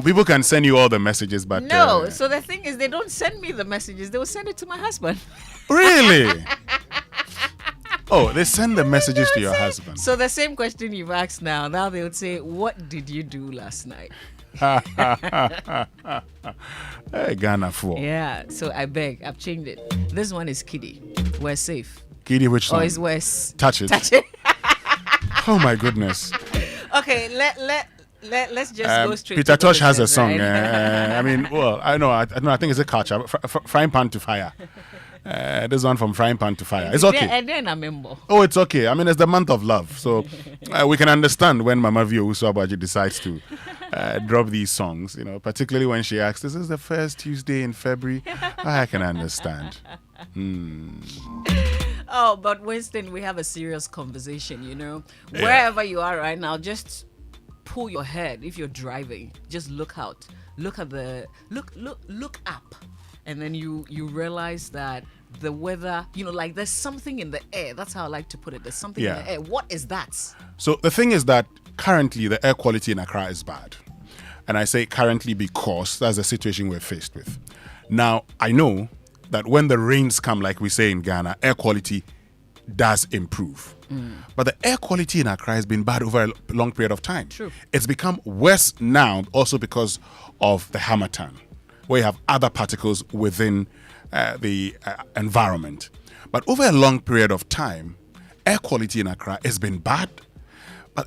People can send you all the messages, but No. So the thing is, they don't send me the messages. They will send it to my husband. Really? Oh, they send the messages to your husband. So the same question you've asked now they would say, what did you do last night? Hey, Ghana for. Yeah, so I beg, I've changed it. This one is Kiddie. We're safe. Kiddie, which song? Or is West? Touch It. Touch It. Oh my goodness. Okay, let's just go straight. Peter to Tosh has a business, song. right? I mean, well, I think it's a culture. Frying pan to fire. This one from frying pan to fire. It's okay. And then I remember. Oh, it's okay. I mean, it's the month of love, so we can understand when Mama Vio Usuabaji decides to drop these songs. Particularly when she asks, "This is the first Tuesday in February." I can understand. Oh, but Winston, we have a serious conversation. Wherever you are right now, just pull your head. If you're driving, just look out. Look at look up, and then you realize that the weather, like there's something in the air. That's how I like to put it. There's something in the air. What is that? So the thing is that currently the air quality in Accra is bad. And I say currently because that's the situation we're faced with. Now, I know that when the rains come, like we say in Ghana, air quality does improve. But the air quality in Accra has been bad over a long period of time. True. It's become worse now also because of the Harmattan, where you have other particles within the environment. But over a long period of time, air quality in Accra has been bad.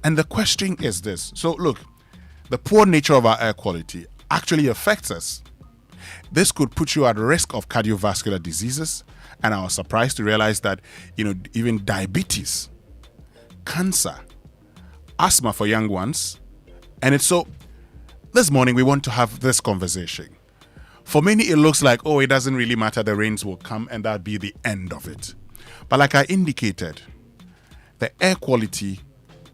And the question is this. So look, the poor nature of our air quality actually affects us. This could put you at risk of cardiovascular diseases. And I was surprised to realize that, even diabetes, cancer, asthma for young ones. And it's so, this morning we want to have this conversation. For many, it looks like, it doesn't really matter. The rains will come and that'll be the end of it. But like I indicated, the air quality,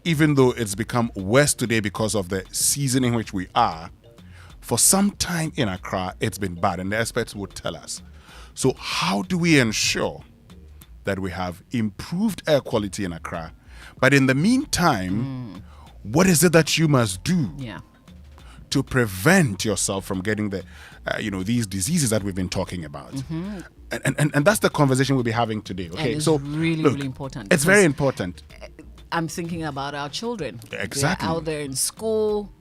even though it's become worse today because of the season in which we are, for some time in Accra, it's been bad. And the experts would tell us. So how do we ensure that we have improved air quality in Accra? But in the meantime, what is it that you must do to prevent yourself from getting the, these diseases that we've been talking about? And that's the conversation we'll be having today. Okay, and it's so really, look, really important. It's very important. I'm thinking about our children. Exactly. They're out there in school.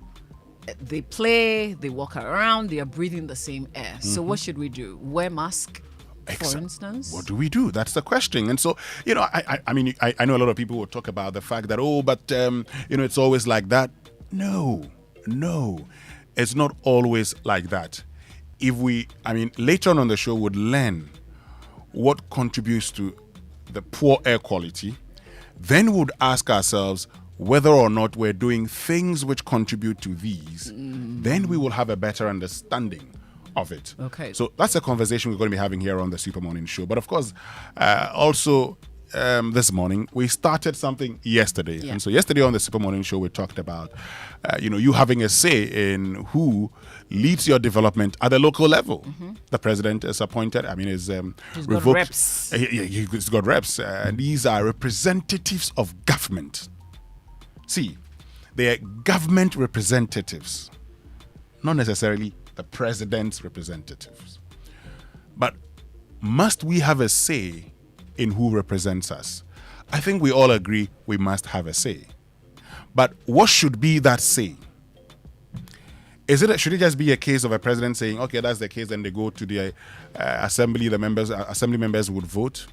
They play, they walk around, they are breathing the same air. So what should we do? Wear mask, for instance? What do we do? That's the question. And so, I know a lot of people will talk about the fact that, it's always like that. No, it's not always like that. Later on the show would learn what contributes to the poor air quality. Then we would ask ourselves, whether or not we're doing things which contribute to these, then we will have a better understanding of it. Okay. So that's a conversation we're going to be having here on the Super Morning Show. But of course, also this morning, we started something yesterday. Yeah. And so yesterday on the Super Morning Show, we talked about, you having a say in who leads your development at the local level. The president is appointed. He's He's revoked. got reps. He's got reps. And these are representatives of government. See, they are government representatives, not necessarily the president's representatives. But must we have a say in who represents us? I think we all agree we must have a say. But what should be that say? Should it just be a case of a president saying, okay, that's the case, and they go to the assembly, assembly members would vote?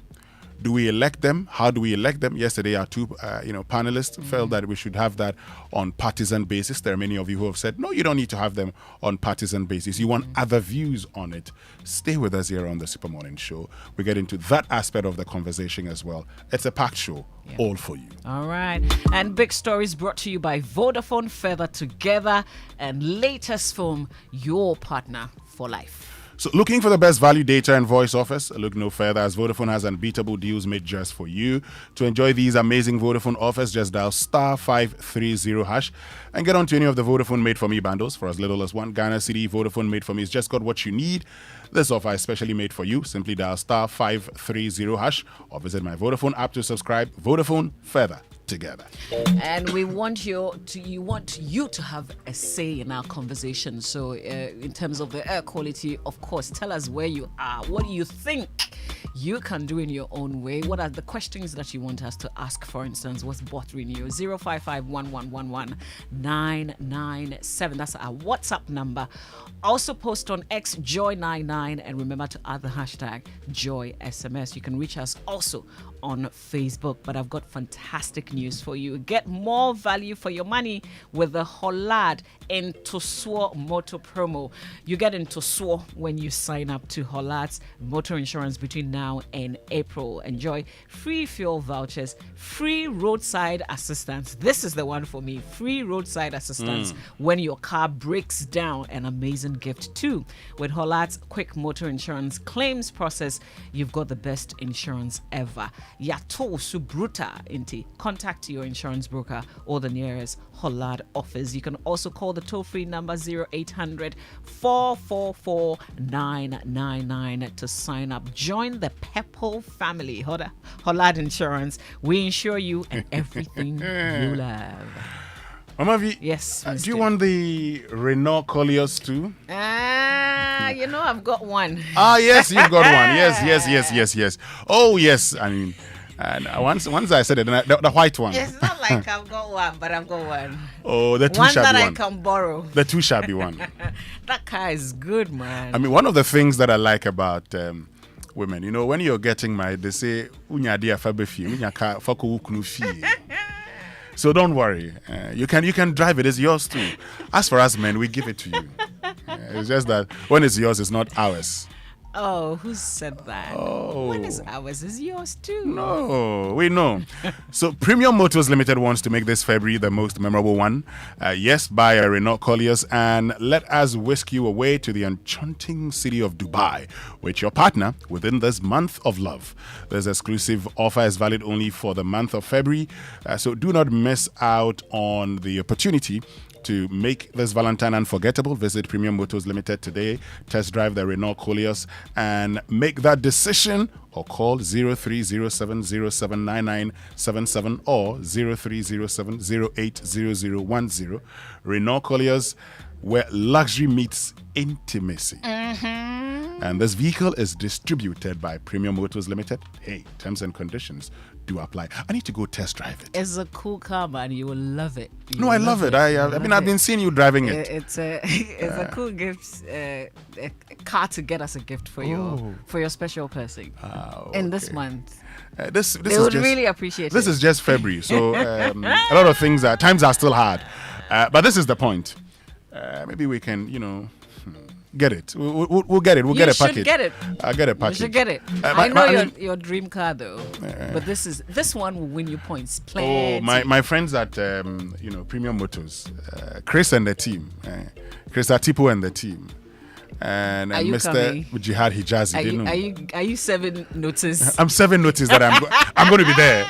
Do we elect them? How do we elect them? Yesterday, our two panelists felt that we should have that on partisan basis. There are many of you who have said, no, you don't need to have them on partisan basis. You want other views on it. Stay with us here on the Super Morning Show. We get into that aspect of the conversation as well. It's a packed show, all for you. All right. And Big Stories brought to you by Vodafone, Feather Together, and latest film, your partner for life. So looking for the best value data and voice offers? Look no further, as Vodafone has unbeatable deals made just for you. To enjoy these amazing Vodafone offers, just dial *530# and get onto any of the Vodafone Made For Me bundles for as little as $1 Ghana cedi. Vodafone Made For Me has just got what you need. This offer is specially made for you. Simply dial *530# or visit my Vodafone app to subscribe. Vodafone, further together. And we want you to have a say in our conversation. So in terms of the air quality, of course, tell us where you are. What do you think you can do in your own way? What are the questions that you want us to ask? For instance, what's bothering you? 055-1111-997. That's our WhatsApp number. Also post on X Joy99 and remember to add the hashtag JoySMS. You can reach us also on Facebook. But I've got fantastic news for you. Get more value for your money with the Hollard into Swore Motor promo. You get into Swore when you sign up to Hollard's motor insurance between now and April. Enjoy free fuel vouchers, free roadside assistance. This is the one for me. Free roadside assistance when your car breaks down. An amazing gift too. With Hollard's quick motor insurance claims process, you've got the best insurance ever. Yato Subruta Inti. Contact your insurance broker or the nearest Hollard office. You can also call the toll-free number 0800 444 999 to sign up. Join the Pepple family. Hollard Insurance. We insure you and everything you love. Mama V, yes. Do you want the Renault Colliers too? I've got one. Yes, you've got one. Yes. Oh, yes. I mean, and once I said it, the white one. It's not like I've got one, but I've got one. Oh, the two one shall that be I one. can borrow. The two shall be one. That car is good, man. I mean, one of the things that I like about women, when you're getting married, they say, "Unya dia fabefi, unya ka fako uknufi." So don't worry. You can drive it. It's yours too. As for us men, we give it to you. It's just that when it's yours, it's not ours. Oh, who said that? Oh. When it's ours, it's yours too. No, we know. So Premium Motors Limited wants to make this February the most memorable one. Yes, buy a Renault Colliers and let us whisk you away to the enchanting city of Dubai with your partner within this month of love. This exclusive offer is valid only for the month of February. So do not miss out on the opportunity to make this Valentine unforgettable. Visit Premium Motors Limited today, test drive the Renault Colliers and make that decision, or call 0307079977 or 0307080010. Renault Colliers, where luxury meets intimacy. And this vehicle is distributed by Premium Motors Limited. Hey, terms and conditions do apply. I need to go test drive it. It's a cool car, man. You will love it. I love it. I mean, I've been seeing you driving it. It's a cool gift, a car to get as a gift for your special person in this month. This they is would just, really appreciate it. This is just February, so a lot of things times are still hard. But this is the point. Maybe we can, get it. We'll get it. We'll get a package. You should get it. I'll get a package. You should get it. I know your dream car though, but this one will win you points. Plenty. Oh, my friends at Premium Motors, Chris and the team, Chris Atipo and the team, and Mr. Jihad Hijazi. Are you serving notice? I'm serving notice that I'm going to be there.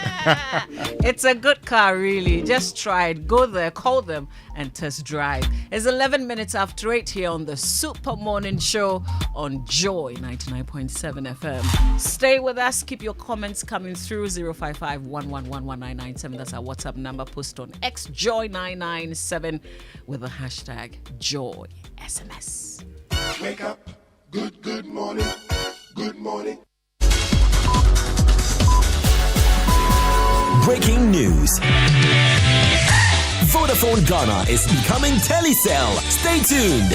It's a good car, really. Just try it. Go there, call them, and test drive. It's 11 minutes after 8 here on the Super Morning Show on Joy 99.7 FM. Stay with us. Keep your comments coming through. 055-111-1997. That's our WhatsApp number. Post on X Joy997 with the hashtag JoySMS. Wake up, good morning, good morning. Breaking news. Vodafone Ghana is becoming Telecel. Stay tuned.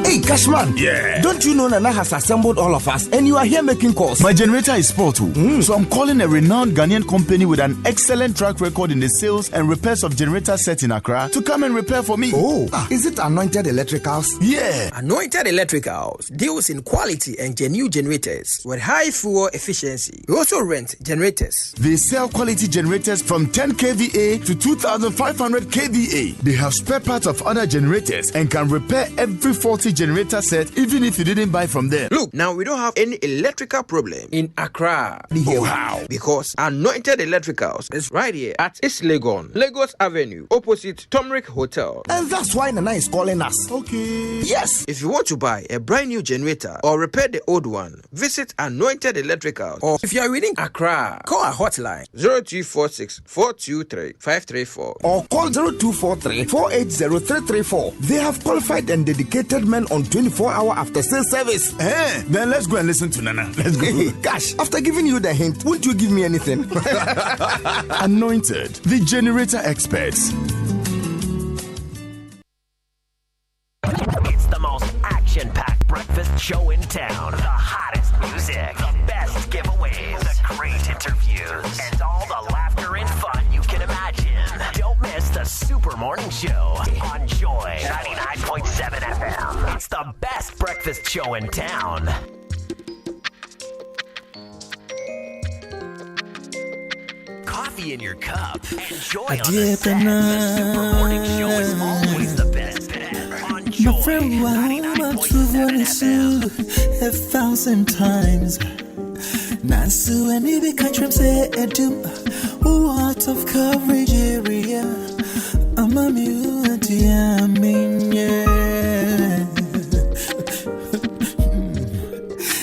Hey, Cashman. Yeah. Don't you know Nana has assembled all of us and you are here making calls? My generator is spoiled too. So I'm calling a renowned Ghanaian company with an excellent track record in the sales and repairs of generator sets in Accra to come and repair for me. Oh, is it Anointed Electricals? Yeah. Anointed Electricals deals in quality and genuine generators with high fuel efficiency. We also rent generators. They sell quality generators from 10 kVA to 2500 kVA. They have spare parts of other generators and can repair every faulty generator generator set even if you didn't buy from them. Look, now we don't have any electrical problem in Accra. Wow. Because Anointed Electricals is right here at East Legon, Lagos Avenue, opposite Tomric Hotel. And that's why Nana is calling us. Okay. Yes. If you want to buy a brand new generator or repair the old one, visit Anointed Electricals. Or if you are within Accra, call our hotline 0246 423 534. Or call 0243 480 334. They have qualified and dedicated men on 24-hour after-sales service. Then let's go and listen to Nana. Let's go. Gosh, after giving you the hint, won't you give me anything? Anointed, the generator experts. It's the most action-packed breakfast show in town. The hottest music, the best giveaways, the great interviews, and all the laughter and fun you can imagine. Don't miss the Super Morning Show on Joy 99.7 FM. It's the best breakfast show in town. Coffee in your cup. Enjoy on the set. The Super Morning Show is always the best. On Joy 99.7 FM. 1,000 times. Nansu and Ibi Katrim say Edum. What of coverage area? I'm a beauty, I mean, yeah.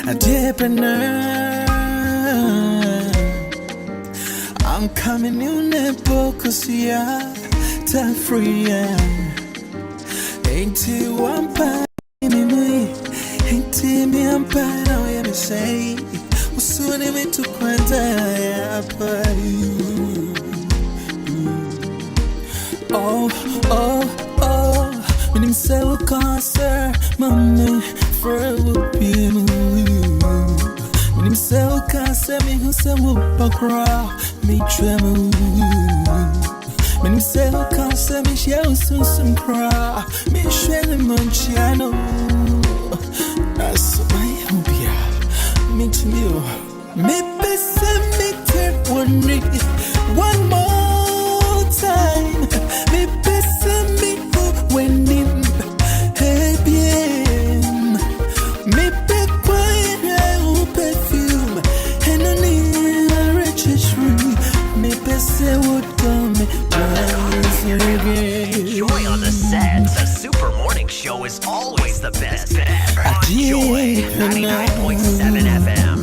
A entrepreneur. I'm coming in the focus, yeah. Time free, yeah. Ain't you one part in me? Ain't me I'm part of what you say? Soon I to oh, when him say we cancer, mommy, for a whooping. When him say we cancer, me who say we bakra, me tremble. When him say we cancer, me share some cry, me share the manchiano. That's my hobby. Me to you. Me send me turn one more time. Me send me when him hey bien. Me be quiet perfume and I need a registry. Me say would come Joy on the set. The Super Morning Show is always the best. On Joy 99.7 FM.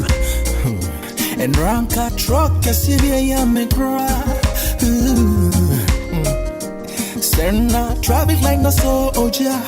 And rank a truck, I see the me cry. Send traffic like no soldier.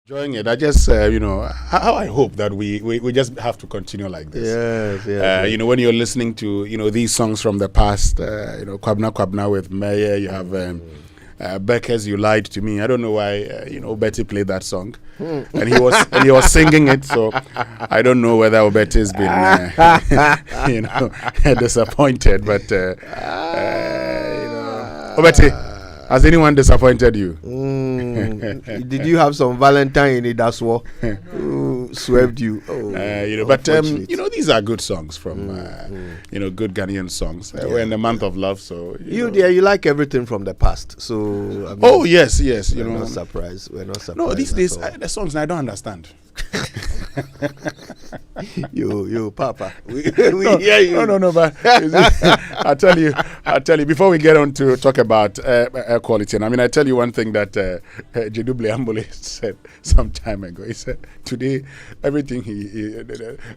Enjoying it. I just, how I hope that we just have to continue like this. Yes. When you're listening to, these songs from the past, Kwabna Kwabna with Mayer, you have Becker's You Lied to Me. I don't know why, Betty played that song. And he was singing it, so I don't know whether Betty's been, disappointed, but, Betty, has anyone disappointed you? Did you have some Valentine in it as well? Who swerved you? These are good songs from, good Ghanaian songs. We're in the month of love, so you like everything from the past. So I mean, yes, we're not surprised. No, these days the songs I don't understand. you, Papa. We hear you. No, but I tell you, before we get on to talk about air quality, and I tell you one thing that Jeduble Ambole said some time ago. He said, today, everything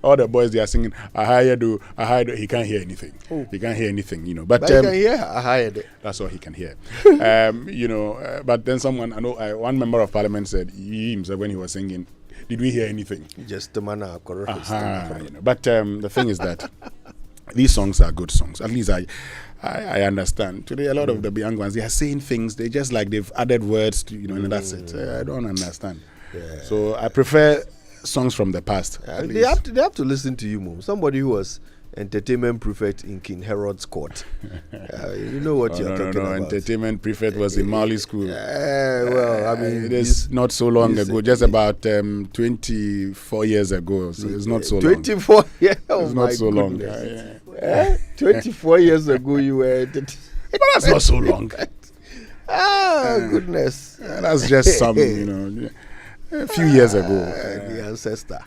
all the boys, they are singing, Ahayadu, he can't hear anything. He can't hear anything, but he can hear Ahayadu. That's all he can hear. But then someone, I know, one member of parliament said, he himself, when he was singing, did we hear anything? Just the man. But the thing is that these songs are good songs. At least I understand. Today, a lot of the young ones, they are saying things. They just like they've added words to, and that's it. I don't understand. Yeah. So I prefer songs from the past. They have to listen to you, Mom. Somebody who was entertainment prefect in King Herod's court. You know what you're talking about. Entertainment prefect was in Mali school. It is not so long ago, just about 24 years ago. So it's not so 24 long. years? It's not so long. 24 years ago you were... But that's not so long. Goodness. That's just some, a few years ago. The ancestor.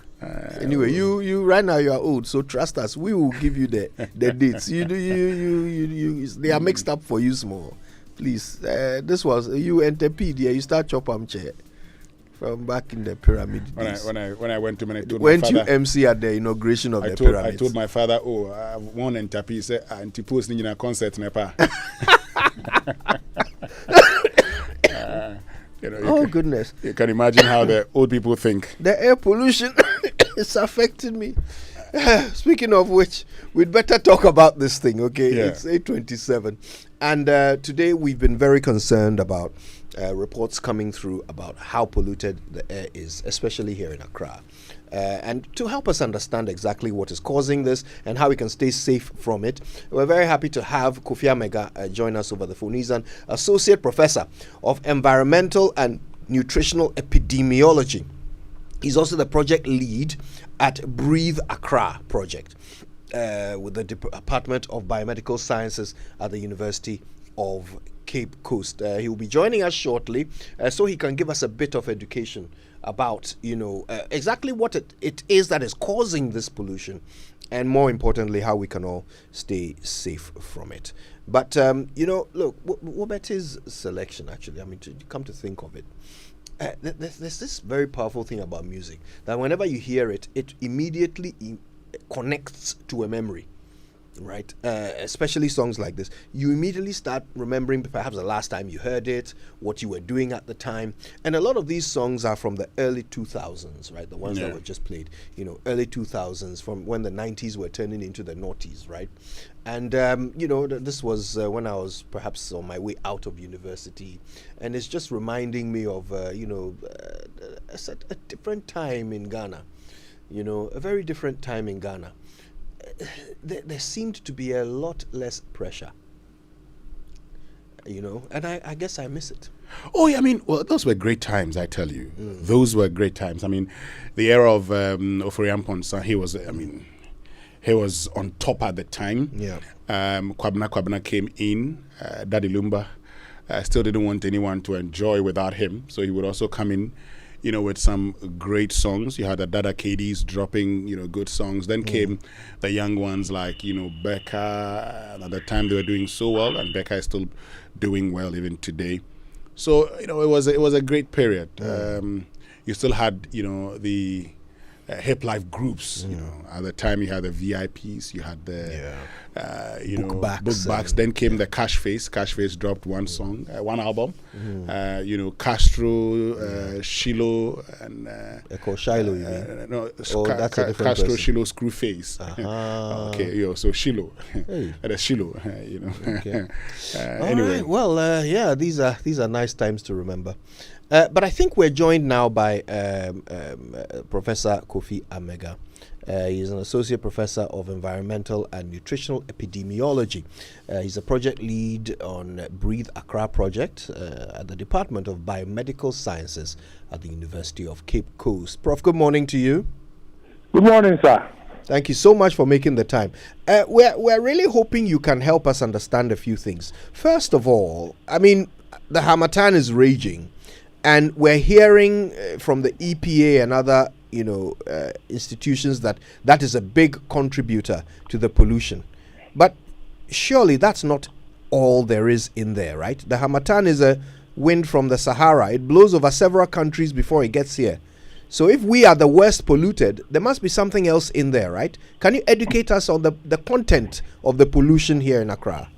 Anyway, you right now you are old, so trust us. We will give you the dates. You they are mixed up for you small. Please, this was you enterpedia. You start chop chair from back in the pyramid. When I went to my you MC at the inauguration of the pyramid? I told my father, I want enterpe. He said, "Antipost in a concert nepa." Goodness! You can imagine how the old people think. The air pollution is affecting me. Speaking of which, we'd better talk about this thing, okay? Yeah. It's 8:27, and today we've been very concerned about reports coming through about how polluted the air is, especially here in Accra. And to help us understand exactly what is causing this and how we can stay safe from it, we're very happy to have Kofi Amega join us over the phone. He's an associate professor of environmental and nutritional epidemiology. He's also the project lead at Breathe Accra project with the Department of Biomedical Sciences at the University of Cape Coast. He will be joining us shortly so he can give us a bit of education about exactly what it is that is causing this pollution, and more importantly how we can all stay safe from it. But look, Wobete's selection, actually, to come to think of it, there's this very powerful thing about music that whenever you hear it, it immediately connects to a memory. Right, especially songs like this, you immediately start remembering perhaps the last time you heard it, what you were doing at the time. And a lot of these songs are from the early 2000s, right? The ones that were just played, early 2000s, from when the 90s were turning into the noughties, right? And this was when I was perhaps on my way out of university, and it's just reminding me of a different time in Ghana, a very different time in Ghana. There seemed to be a lot less pressure, and I guess I miss it. Oh, yeah, those were great times, I tell you. Those were great times. The era of Ofori Amponsa, he was on top at the time. Yeah. Kwabna came in, Daddy Lumba still didn't want anyone to enjoy without him, so he would also come in, with some great songs. You had the Dada KDs dropping, good songs. Then came the young ones like, Becca. At the time they were doing so well, and Becca is still doing well even today. So, it was a great period. You still had, the hip life groups. At the time you had the VIPs, you had the bookbacks. Then came the Cash Face. Cash Face dropped one song, one album. Castro, Shiloh and Echo Shiloh, you mean? no, that's a different Castro person. Shiloh Screwface. Okay, so Shiloh, Hey. and Shiloh, Okay. Anyway, Alright, well, yeah, these are nice times to remember. But I think we're joined now by Professor Kofi Amega. He's an associate professor of environmental and nutritional epidemiology. He's a project lead on Breathe Accra project at the Department of Biomedical Sciences at the University of Cape Coast. Prof, good morning to you. Good morning, sir. Thank you so much for making the time. We're really hoping you can help us understand a few things. First of all, I mean, the Harmattan is raging, and we're hearing from the EPA and other institutions that is a big contributor to the pollution. But surely that's not all there is in there, right? The Harmattan is a wind from the Sahara. It blows over several countries before it gets here. So if we are the worst polluted, there must be something else in there, right? Can you educate us on the content of the pollution here in Accra?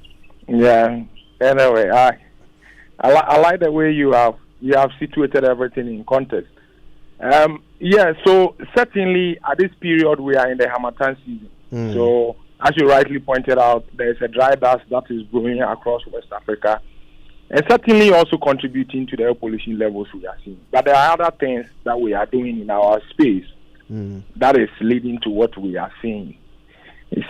Yeah. Anyway, I like the way you have situated everything in context. So certainly at this period we are in the Harmattan season. So as you rightly pointed out, there's a dry dust that is brewing across West Africa, and certainly also contributing to the air pollution levels we are seeing. But there are other things that we are doing in our space that is leading to what we are seeing.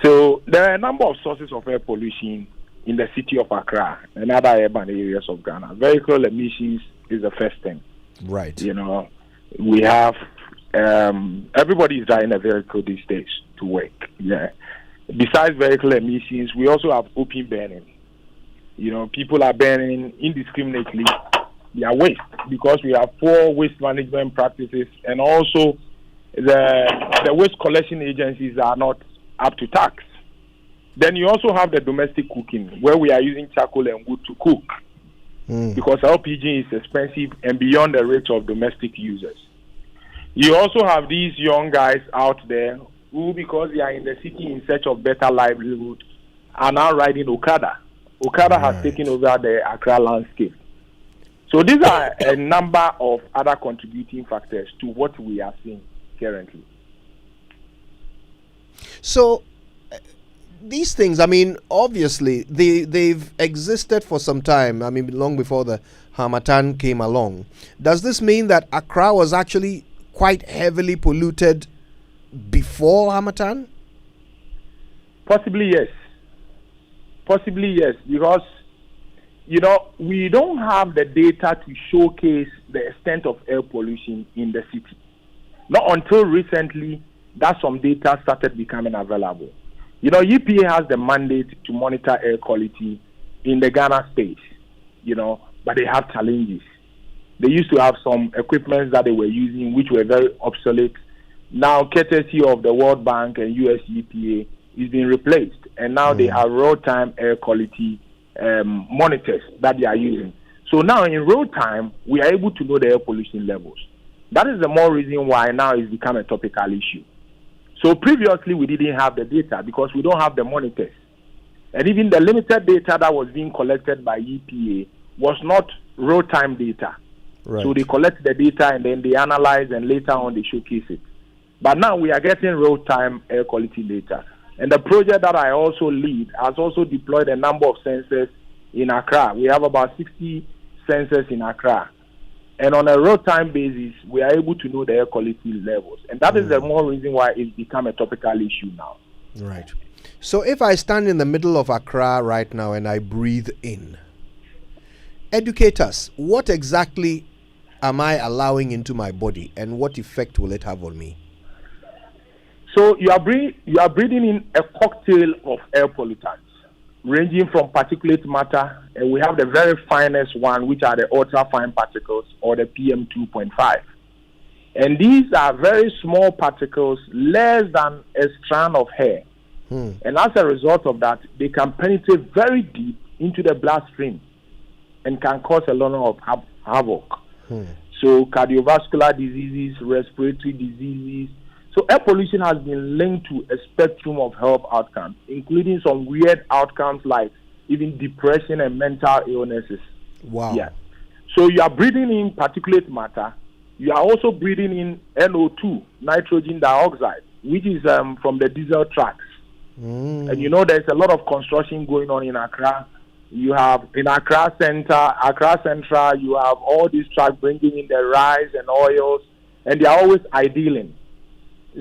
So there are a number of sources of air pollution in the city of Accra and other urban areas of Ghana. Vehicle emissions is the first thing. Right. We have everybody is driving a vehicle these days to work. Yeah. Besides vehicle emissions, we also have open burning. People are burning indiscriminately their waste because we have poor waste management practices, and also the waste collection agencies are not up to tax. Then you also have the domestic cooking, where we are using charcoal and wood to cook because LPG is expensive and beyond the reach of domestic users. You also have these young guys out there who, because they are in the city in search of better livelihood, are now riding Okada. Okada has taken over the Accra landscape. So these are a number of other contributing factors to what we are seeing currently. So these things, I mean, obviously they've existed for some time. I mean, long before the Harmattan came along. Does this mean that Accra was actually quite heavily polluted before Harmattan? Possibly yes, because we don't have the data to showcase the extent of air pollution in the city. Not until recently that some data started becoming available. EPA has the mandate to monitor air quality in the Ghana space, but they have challenges. They used to have some equipment that they were using which were very obsolete. Now, courtesy of the World Bank and US EPA, is being replaced, and now they have real-time air quality monitors that they are using. So now in real time, we are able to know the air pollution levels. That is the more reason why now it's become a topical issue. So previously we didn't have the data because we don't have the monitors. And even the limited data that was being collected by EPA was not real-time data. Right. So they collect the data and then they analyze and later on they showcase it. But now we are getting real-time air quality data. And the project that I also lead has also deployed a number of sensors in Accra. We have about 60 sensors in Accra. And on a real-time basis, we are able to know the air quality levels. And that is the more reason why it's become a topical issue now. Right. So if I stand in the middle of Accra right now and I breathe in, educate us. What exactly am I allowing into my body and what effect will it have on me? So you are breathing in a cocktail of air pollutants, ranging from particulate matter, and we have the very finest one, which are the ultra-fine particles, or the PM2.5. And these are very small particles, less than a strand of hair. And as a result of that, they can penetrate very deep into the bloodstream and can cause a lot of havoc. So cardiovascular diseases, respiratory diseases. So air pollution has been linked to a spectrum of health outcomes, including some weird outcomes like even depression and mental illnesses. Wow. Yeah. So you are breathing in particulate matter, you are also breathing in NO2, nitrogen dioxide, which is from the diesel trucks. And you know there's a lot of construction going on in Accra. You have in Accra Central, you have all these trucks bringing in the rice and oils, and they are always idling.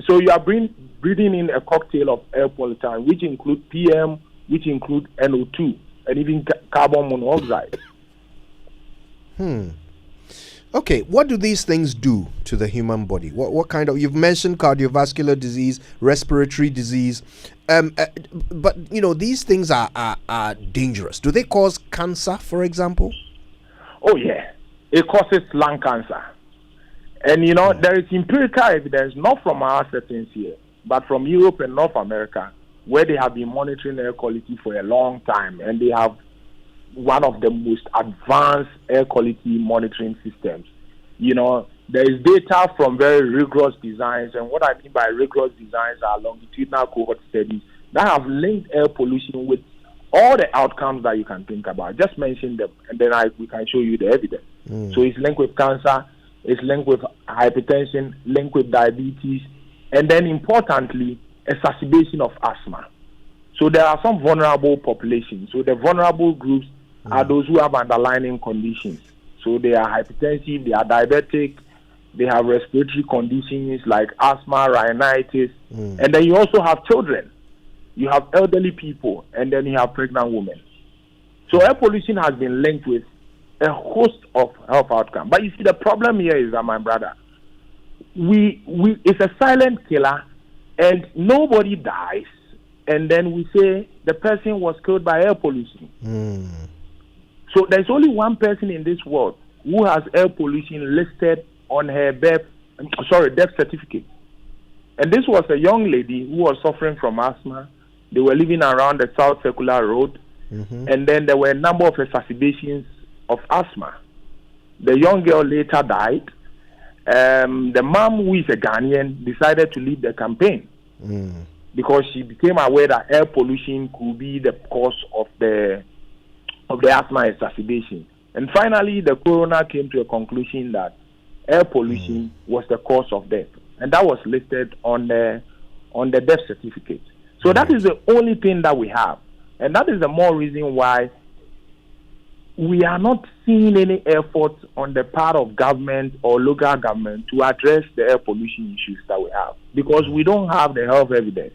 So you are breathing in a cocktail of air pollutants, which include PM, which include NO2, and even carbon monoxide. Okay, what do these things do to the human body? What kind of, you've mentioned cardiovascular disease, respiratory disease, but you know these things are dangerous. Do they cause cancer, for example? Oh yeah, it causes lung cancer, and you know there is empirical evidence, not from our settings here, but from Europe and North America, where they have been monitoring air quality for a long time, and they have one of the most advanced air quality monitoring systems. You know, there is data from very rigorous designs, and what I mean by rigorous designs are longitudinal cohort studies that have linked air pollution with all the outcomes that you can think about. Just mention them, and then we can show you the evidence. So it's linked with cancer, it's linked with hypertension, linked with diabetes, and then importantly, exacerbation of asthma. So there are some vulnerable populations. So the vulnerable groups are those who have underlying conditions. So they are hypertensive, they are diabetic, they have respiratory conditions like asthma, rhinitis, and then you also have children. You have elderly people, and then you have pregnant women. So air pollution has been linked with a host of health outcomes. But you see, the problem here is that, my brother, it's a silent killer, and nobody dies, and then we say the person was killed by air pollution. So there's only one person in this world who has air pollution listed on her death certificate. And this was a young lady who was suffering from asthma. They were living around the South Circular Road. And then there were a number of exacerbations of asthma. The young girl later died. The mom, who is a Ghanaian, decided to leave the campaign because she became aware that air pollution could be the cause of the asthma exacerbation. And finally, the coroner came to a conclusion that air pollution was the cause of death, and that was listed on the death certificate. So that is the only thing that we have, and that is the more reason why we are not seeing any effort on the part of government or local government to address the air pollution issues that we have, because we don't have the health evidence.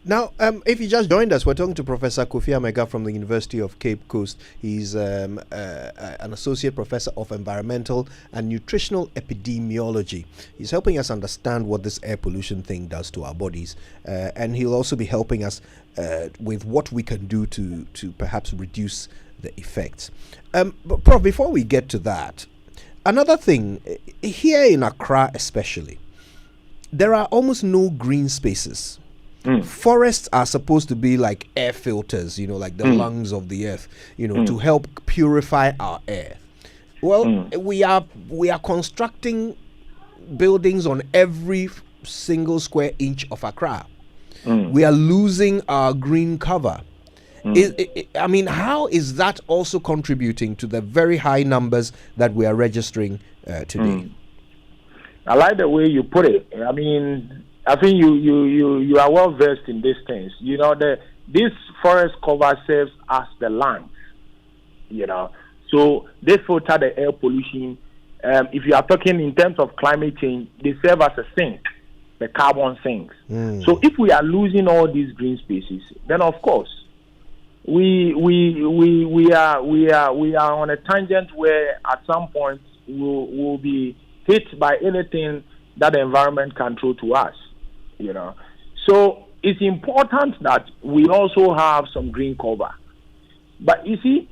Now, if you just joined us, we're talking to Professor Kofi Amega from the University of Cape Coast. He's an associate professor of environmental and nutritional epidemiology. He's helping us understand what this air pollution thing does to our bodies, and he'll also be helping us with what we can do to perhaps reduce the effects. But Prof, before we get to that, another thing, here in Accra especially, there are almost no green spaces. Forests are supposed to be like air filters, like the lungs of the earth, to help purify our air. Well, we are constructing buildings on every single square inch of Accra. We are losing our green cover. How is that also contributing to the very high numbers that we are registering today? I like the way you put it. I think you are well versed in these things. This forest cover serves as the lungs. So they filter the air pollution. If you are talking in terms of climate change, they serve as a sink, the carbon sinks. So if we are losing all these green spaces, then of course we are on a tangent where at some point we'll be hit by anything that the environment can throw to us. So it's important that we also have some green cover. But you see,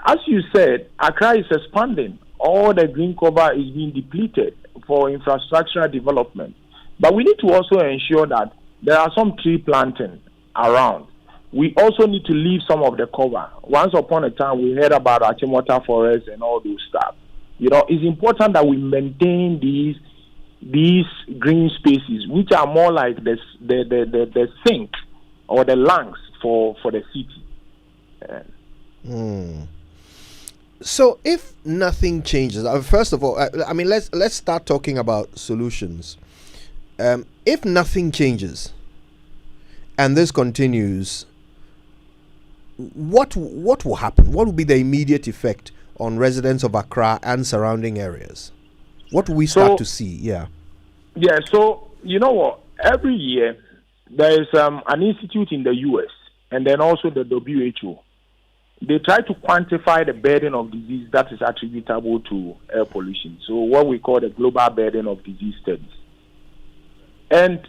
as you said, Accra is expanding. All the green cover is being depleted for infrastructural development. But we need to also ensure that there are some tree planting around. We also need to leave some of the cover. Once upon a time, we heard about Achimota Forest and all those stuff. It's important that we maintain these green spaces, which are more like the sink or the lungs for the city. So if nothing changes, first of all, I mean, let's start talking about solutions. If nothing changes, and this continues, what will happen? What will be the immediate effect on residents of Accra and surrounding areas? What will we start to see? Yeah. So you know what? Every year there is an institute in the US and then also the WHO. They try to quantify the burden of disease that is attributable to air pollution. So what we call the global burden of disease studies. And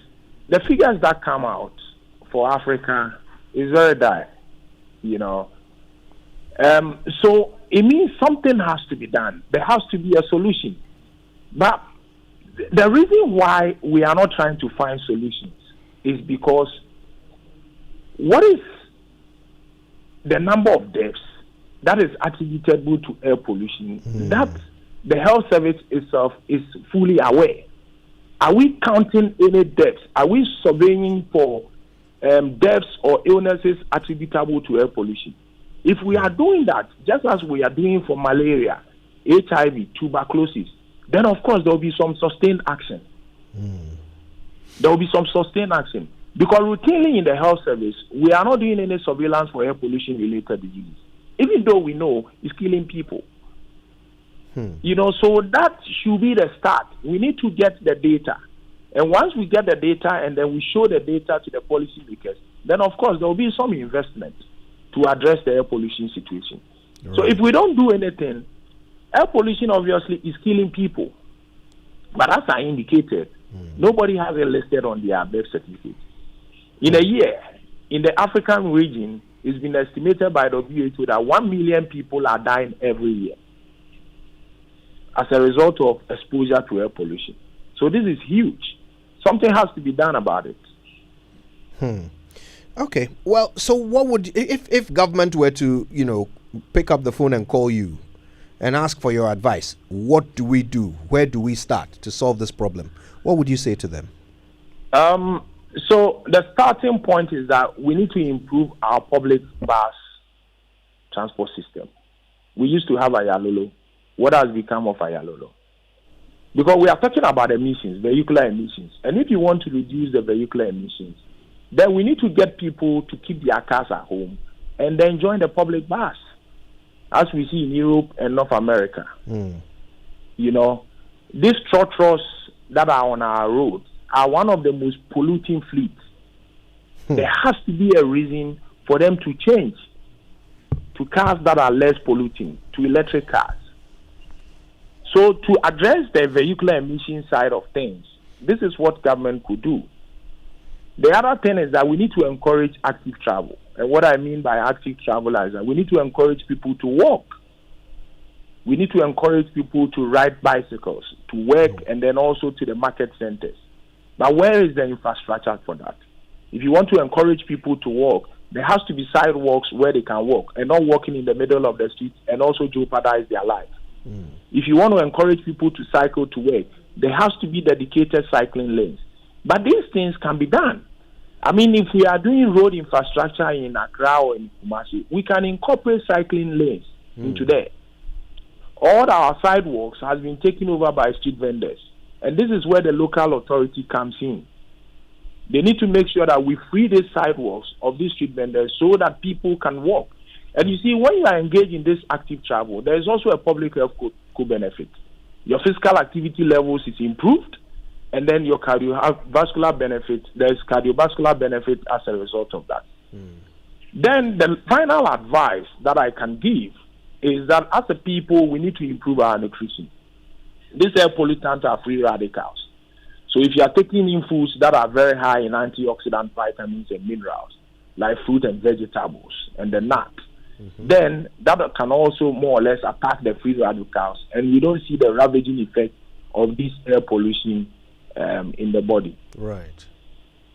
the figures that come out for Africa is very dire, you know. So it means something has to be done. There has to be a solution. But the reason why we are not trying to find solutions is because what is the number of deaths that is attributable to air pollution that the health service itself is fully aware? Are we counting any deaths? Are we surveying for deaths or illnesses attributable to air pollution? If we are doing that, just as we are doing for malaria, HIV, tuberculosis, then of course there will be some sustained action. There will be some sustained action. Because routinely in the health service, we are not doing any surveillance for air pollution related diseases, even though we know it's killing people. You know, so that should be the start. We need to get the data. And once we get the data and then we show the data to the policymakers, then of course there will be some investment to address the air pollution situation. Right. So if we don't do anything, air pollution obviously is killing people. But as I indicated, nobody has it listed on their birth certificate. In a year, in the African region, it's been estimated by the WHO that 1 million people are dying every year as a result of exposure to air pollution. So this is huge. Something has to be done about it. Okay. Well, so what would, if government were to, you know, pick up the phone and call you and ask for your advice, what do we do? Where do we start to solve this problem? What would you say to them? So the starting point is that we need to improve our public bus transport system. We used to have Ayalolo. What has become of Ayalolo? Because we are talking about emissions, vehicular emissions. And if you want to reduce the vehicular emissions, then we need to get people to keep their cars at home and then join the public bus, as we see in Europe and North America. You know, these trotros that are on our roads are one of the most polluting fleets. There has to be a reason for them to change to cars that are less polluting, to electric cars. So to address the vehicular emission side of things, this is what government could do. The other thing is that we need to encourage active travel. And what I mean by active travel is that we need to encourage people to walk. We need to encourage people to ride bicycles, to work, and then also to the market centers. But where is the infrastructure for that? If you want to encourage people to walk, there has to be sidewalks where they can walk and not walking in the middle of the street and also jeopardize their life. If you want to encourage people to cycle to work, there has to be dedicated cycling lanes. But these things can be done. I mean, if we are doing road infrastructure in Accra or in Kumasi, we can incorporate cycling lanes into there. All our sidewalks has been taken over by street vendors. And this is where the local authority comes in. They need to make sure that we free these sidewalks of these street vendors so that people can walk. And you see, when you are engaged in this active travel, there is also a public health co-benefit. Your physical activity levels is improved, and then your cardiovascular benefit, there is cardiovascular benefit as a result of that. Then the final advice that I can give is that as a people, we need to improve our nutrition. These air pollutants are free radicals. So if you are taking in foods that are very high in antioxidant vitamins and minerals, like fruit and vegetables and the nuts, then that can also more or less attack the free radicals, and we don't see the ravaging effect of this air pollution in the body. Right.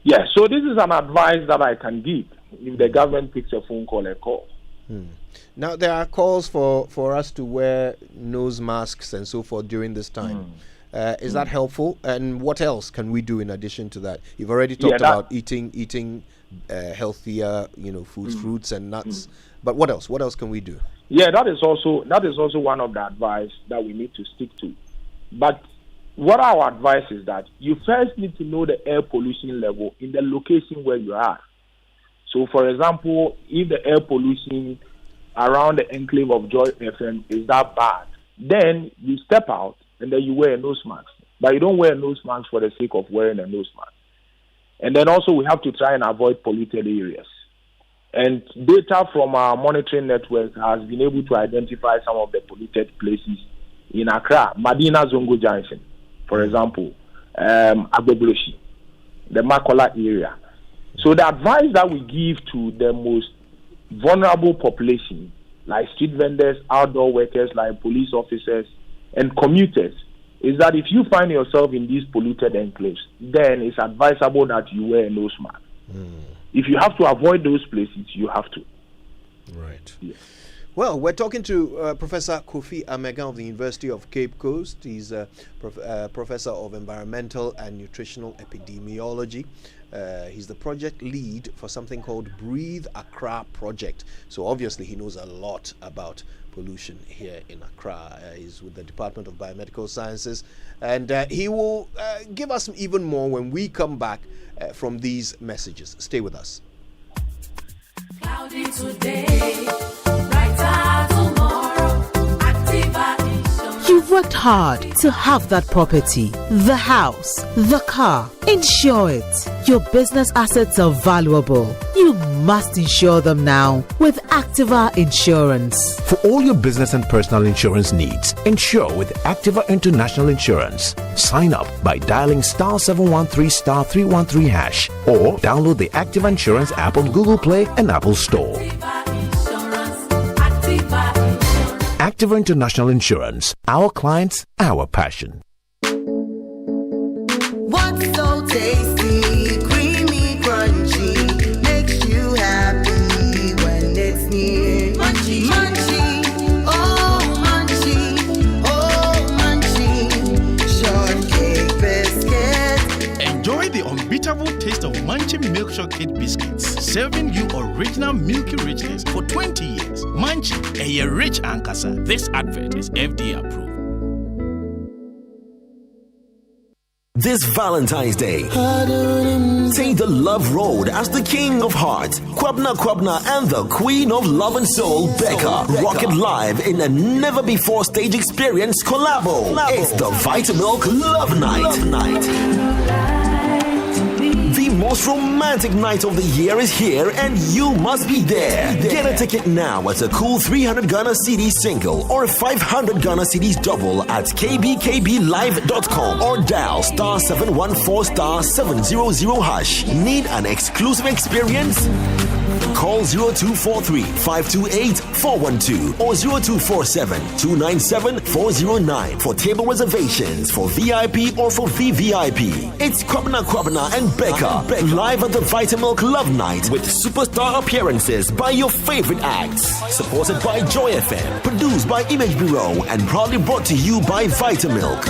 Yeah, so this is an advice that I can give if the government picks a phone call and call. Now, there are calls for us to wear nose masks and so forth during this time. Is that helpful? And what else can we do in addition to that? You've already talked about eating healthier, foods, fruits and nuts. But what else? What else can we do? Yeah, that is also one of the advice that we need to stick to. But what our advice is that you first need to know the air pollution level in the location where you are. So, for example, if the air pollution around the enclave of Joy FM is that bad, then you step out and then you wear a nose mask. But you don't wear a nose mask for the sake of wearing a nose mask. And then also we have to try and avoid polluted areas. And data from our monitoring network has been able to identify some of the polluted places in Accra, Madina Zongo Junction, for example, Agbebloshi, the Makola area. So the advice that we give to the most vulnerable population, like street vendors, outdoor workers, like police officers, and commuters, is that if you find yourself in these polluted enclaves, then it's advisable that you wear a nose mask. If you have to avoid those places, you have to. Right. Yes. Well, we're talking to Professor Kofi Amega of the University of Cape Coast. He's a professor of environmental and nutritional epidemiology. He's the project lead for something called Breathe Accra project. So obviously he knows a lot about pollution here in Accra. He's with the Department of Biomedical Sciences, and he will give us even more when we come back from these messages. Stay with us. Cloudy today, brighter tomorrow. Activa. You've worked hard to have that property, the house, the car. Insure it. Your business assets are valuable. You must insure them now with Activa Insurance. For all your business and personal insurance needs, insure with Activa International Insurance. Sign up by dialing *713*313# or download the Activa Insurance app on Google Play and Apple Store. Activa International Insurance. Our clients, our passion. What's so tasty, creamy, crunchy, makes you happy when it's near? Munchie, munchie, oh munchie, shortcake biscuits. Enjoy the unbeatable taste of Munchie Milk Shortcake biscuits, serving you original milky richness for 20 years. Munchie, a rich ankasa. This advert is FDA approved. This Valentine's Day, take the love road as the king of hearts, Kwabna, and the queen of love and soul, Becca. Rock it live in a never-before stage experience collabo. It's the Vitamilk Love Night. The most romantic night of the year is here, and you must be there. Get a ticket now at a cool 300 Ghana Cedis single or 500 Ghana Cedis double at kbkblive.com or dial *714*700#. Need an exclusive experience? Call 0243-528-412 or 0247-297-409 for table reservations for VIP or for VVIP. It's Kwabna and Becca live at the Vitamilk Love Night with superstar appearances by your favorite acts. Supported by Joy FM, produced by Image Bureau, and proudly brought to you by Vitamilk.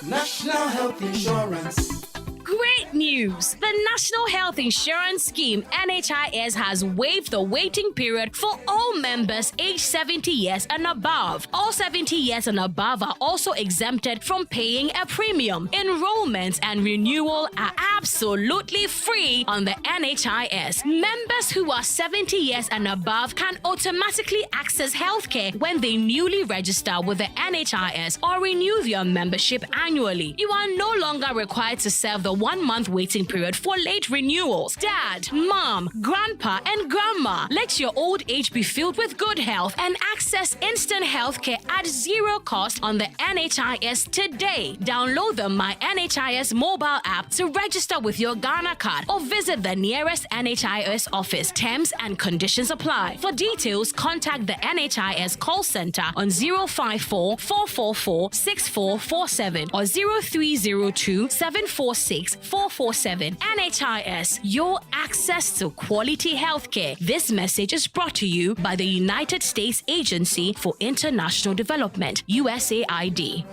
National Health Insurance. Great news! The National Health Insurance Scheme (NHIS) has waived the waiting period for all members aged 70 years and above. All 70 years and above are also exempted from paying a premium. Enrollment and renewal are absolutely free on the NHIS. Members who are 70 years and above can automatically access healthcare when they newly register with the NHIS or renew their membership annually. You are no longer required to serve the 1-month waiting period for late renewals. Dad, mom, grandpa, and grandma, let your old age be filled with good health and access instant healthcare at zero cost on the NHIS today. Download the My NHIS mobile app to register with your Ghana card or visit the nearest NHIS office. Terms and conditions apply. For details, contact the NHIS call center on 054-444-6447 or 0302-746-447. NHIS, your access to quality healthcare. This message is brought to you by the United States Agency for International Development, USAID.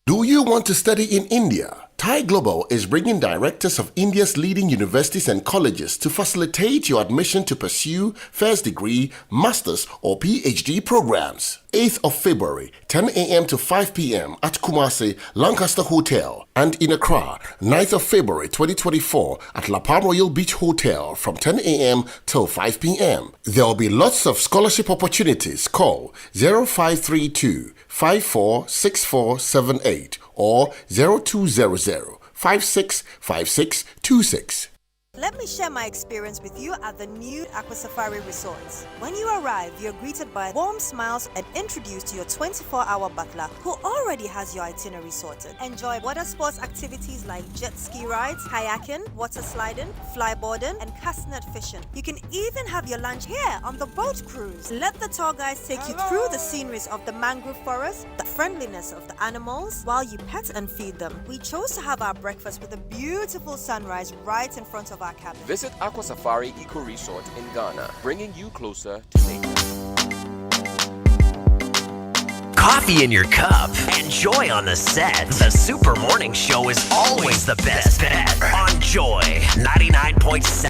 Do you want to study in India, Thai Global is bringing directors of India's leading universities and colleges to facilitate your admission to pursue first degree, master's, or PhD programs. 8th of February, 10 a.m. to 5 p.m. at Kumasi Lancaster Hotel, and in Accra, 9th of February 2024 at La Palm Royal Beach Hotel from 10 a.m. till 5 p.m. There will be lots of scholarship opportunities. Call 0532 546478 or 0200 565626. Let me share my experience with you at the new Aqua Safari Resorts. When you arrive, you're greeted by warm smiles and introduced to your 24-hour butler who already has your itinerary sorted. Enjoy water sports activities like jet ski rides, kayaking, water sliding, flyboarding, and castnet fishing. You can even have your lunch here on the boat cruise. Let the tour guides take you through the sceneries of the mangrove forest, the friendliness of the animals, while you pet and feed them. We chose to have our breakfast with a beautiful sunrise right in front of our cabin. Visit Aqua Safari Eco Resort in Ghana, bringing you closer to nature. Coffee in your cup and joy on the set. The Super Morning Show is always the best bet on Joy 99.7.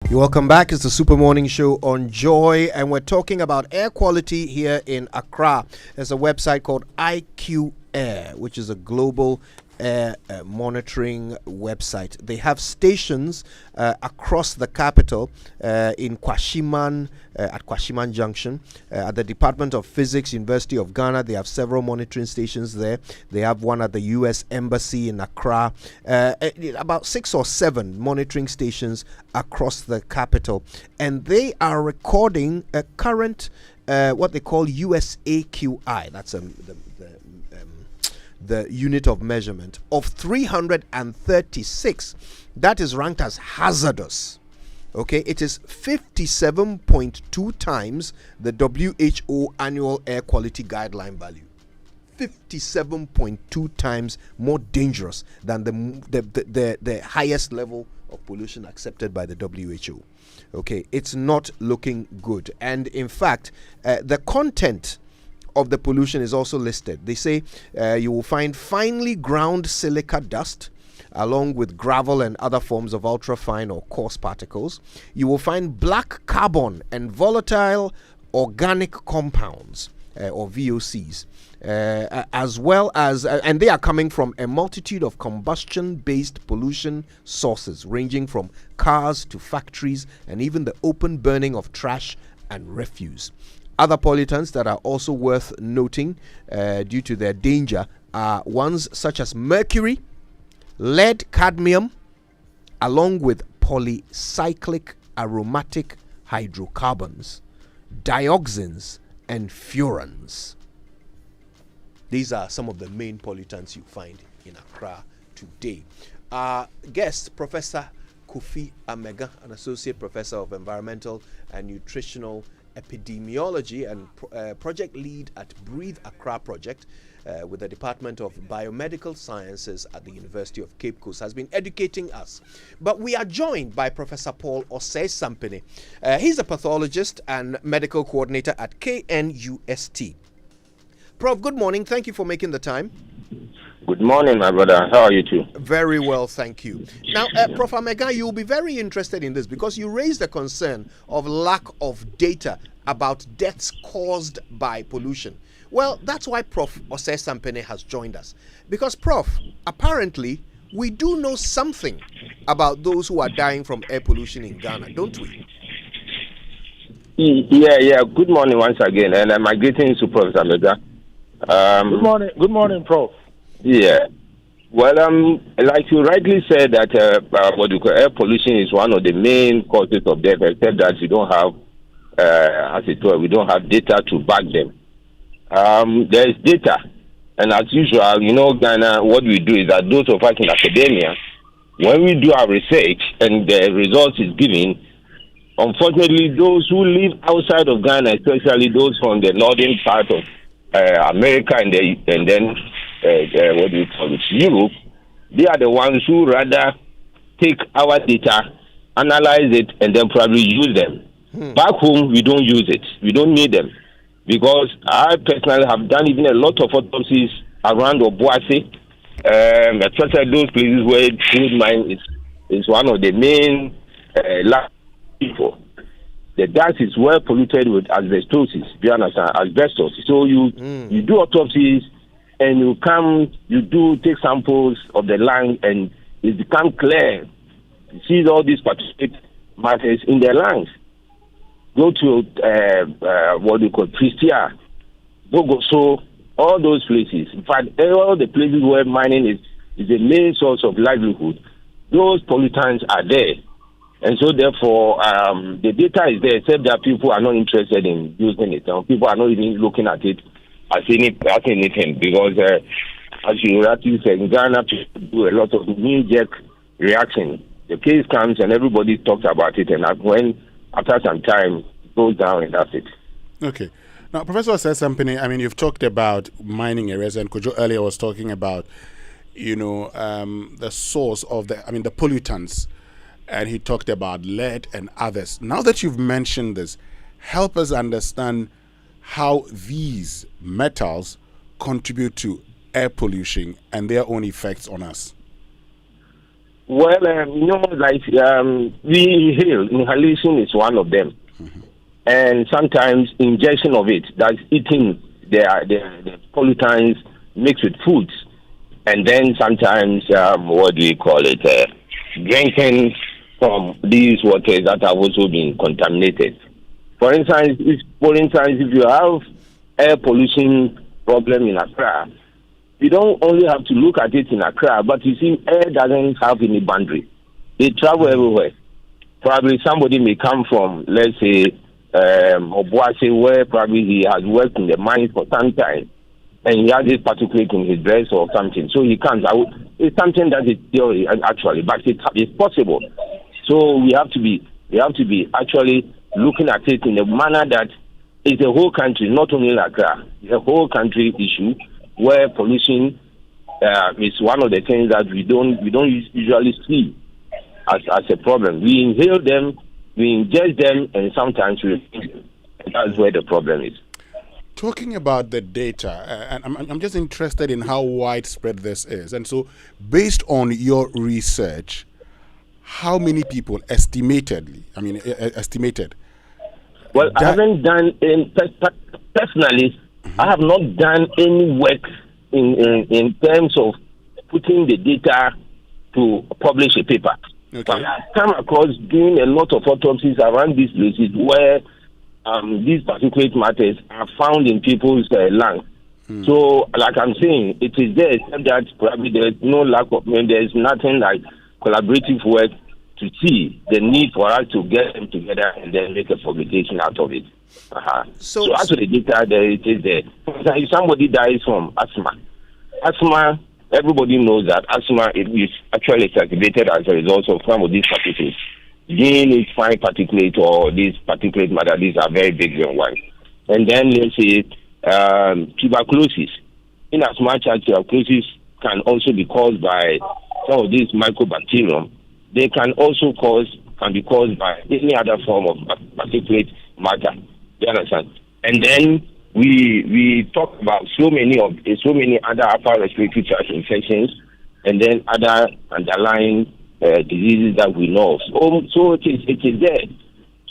You're welcome back. It's the Super Morning Show on Joy, and we're talking about air quality here in Accra. There's a website called IQ Air, which is a global air monitoring website. They have stations across the capital in Kwashiman, at Kwashiman Junction, at the Department of Physics, University of Ghana. They have several monitoring stations there. They have one at the U.S. Embassy in Accra. About 6 or 7 monitoring stations across the capital, and they are recording a current what they call USAQI. That's the unit of measurement of 336. That is ranked as hazardous. Okay, it is 57.2 times the WHO annual air quality guideline value. 57.2 times more dangerous than the highest level of pollution accepted by the WHO. Okay, it's not looking good. And in fact, the content of the pollution is also listed. They say you will find finely ground silica dust along with gravel and other forms of ultrafine or coarse particles. You will find black carbon and volatile organic compounds or VOCs, as well as and they are coming from a multitude of combustion-based pollution sources ranging from cars to factories and even the open burning of trash and refuse. Other pollutants that are also worth noting due to their danger are ones such as mercury, lead, cadmium, along with polycyclic aromatic hydrocarbons, dioxins, and furans. These are some of the main pollutants you find in Accra today. Our guest, Professor Kofi Amega, an associate professor of environmental and nutritional epidemiology and project lead at Breathe Accra project with the Department of Biomedical Sciences at the University of Cape Coast, has been educating us. But we are joined by Professor Paul Osei Sampene. He's a pathologist and medical coordinator at KNUST. Prof, good morning. Thank you for making the time. Good morning, my brother. How are you too? Very well, thank you. Now, Prof. Amega, you'll be very interested in this because you raised the concern of lack of data about deaths caused by pollution. Well, that's why Prof. Osei Sampene has joined us. Because, Prof, apparently, we do know something about those who are dying from air pollution in Ghana, don't we? Yeah. Good morning once again, and my greetings to Prof. Amega. Good morning, Prof. Yeah. Well, like you rightly said that what you call air pollution is one of the main causes of death, except that you don't have, as it were, we don't have data to back them. There is data, and as usual, Ghana, what we do is that those of us in academia, when we do our research and the results is given, unfortunately, those who live outside of Ghana, especially those from the northern part of America and then what do you call it, Europe, they are the ones who rather take our data, analyze it, and then probably use them. Back home, we don't use it. We don't need them. Because I personally have done even a lot of autopsies around Obuasi, especially those places where gold mine is one of the main people. The dust is well polluted with asbestosis. Do you understand? Asbestos. So you do autopsies and you do take samples of the lung and it becomes clear. You see all these particulate matters in their lungs. Go to what you call Pristia, Bogoso, all those places. In fact, all the places where mining is the main source of livelihood, those pollutants are there. And so, therefore, the data is there, except that people are not interested in using it. People are not even looking at it as anything, because, as you rightly said, in Ghana, people do a lot of knee-jerk reaction. The case comes and everybody talks about it, and after some time, it goes down, and that's it. Okay. Now, Professor Sesampini, I mean, you've talked about mining areas, and Kojo earlier was talking about, the source of the pollutants. And he talked about lead and others. Now that you've mentioned this, help us understand how these metals contribute to air pollution and their own effects on us. Well, we inhale. Inhalation is one of them. Mm-hmm. And sometimes ingestion of it, that's eating the pollutants mixed with foods. And then sometimes, drinking from these waters that have also been contaminated. For instance, if you have air pollution problem in Accra, you don't only have to look at it in Accra, but you see, air doesn't have any boundary. They travel everywhere. Probably somebody may come from, let's say, Obuasi, where probably he has worked in the mines for some time, and he has this particulate in his breast or something. So he comes out. It's something that is theory, actually, but it's possible. So we have to be actually looking at it in a manner that it's a whole country, not only Accra. It's a whole country issue where pollution is one of the things that we don't usually see as a problem. We inhale them, we ingest them, and sometimes we refuse them. And that's where the problem is. Talking about the data, and I'm just interested in how widespread this is. And so, based on your research, how many people estimated? Well, I haven't done personally. I have not done any work in terms of putting the data to publish a paper. Okay. But I've come across doing a lot of autopsies around these places where these particulate matters are found in people's lungs. So, like I'm saying, it is there, except that probably there's no lack of, there's nothing like collaborative work to see the need for us to get them together and then make a publication out of it. So as to the data, it is there. If somebody dies from asthma, everybody knows that asthma is actually exacerbated as a result of some of these particulates. Gain is fine particulate or these particulate matter, these are very big ones. And then let's say tuberculosis. In as much as tuberculosis can also be caused by some of these mycobacterium, they can also be caused by any other form of particulate matter. You understand? And then we talk about so many other upper respiratory tract infections, and then other underlying diseases that we know. So it is there.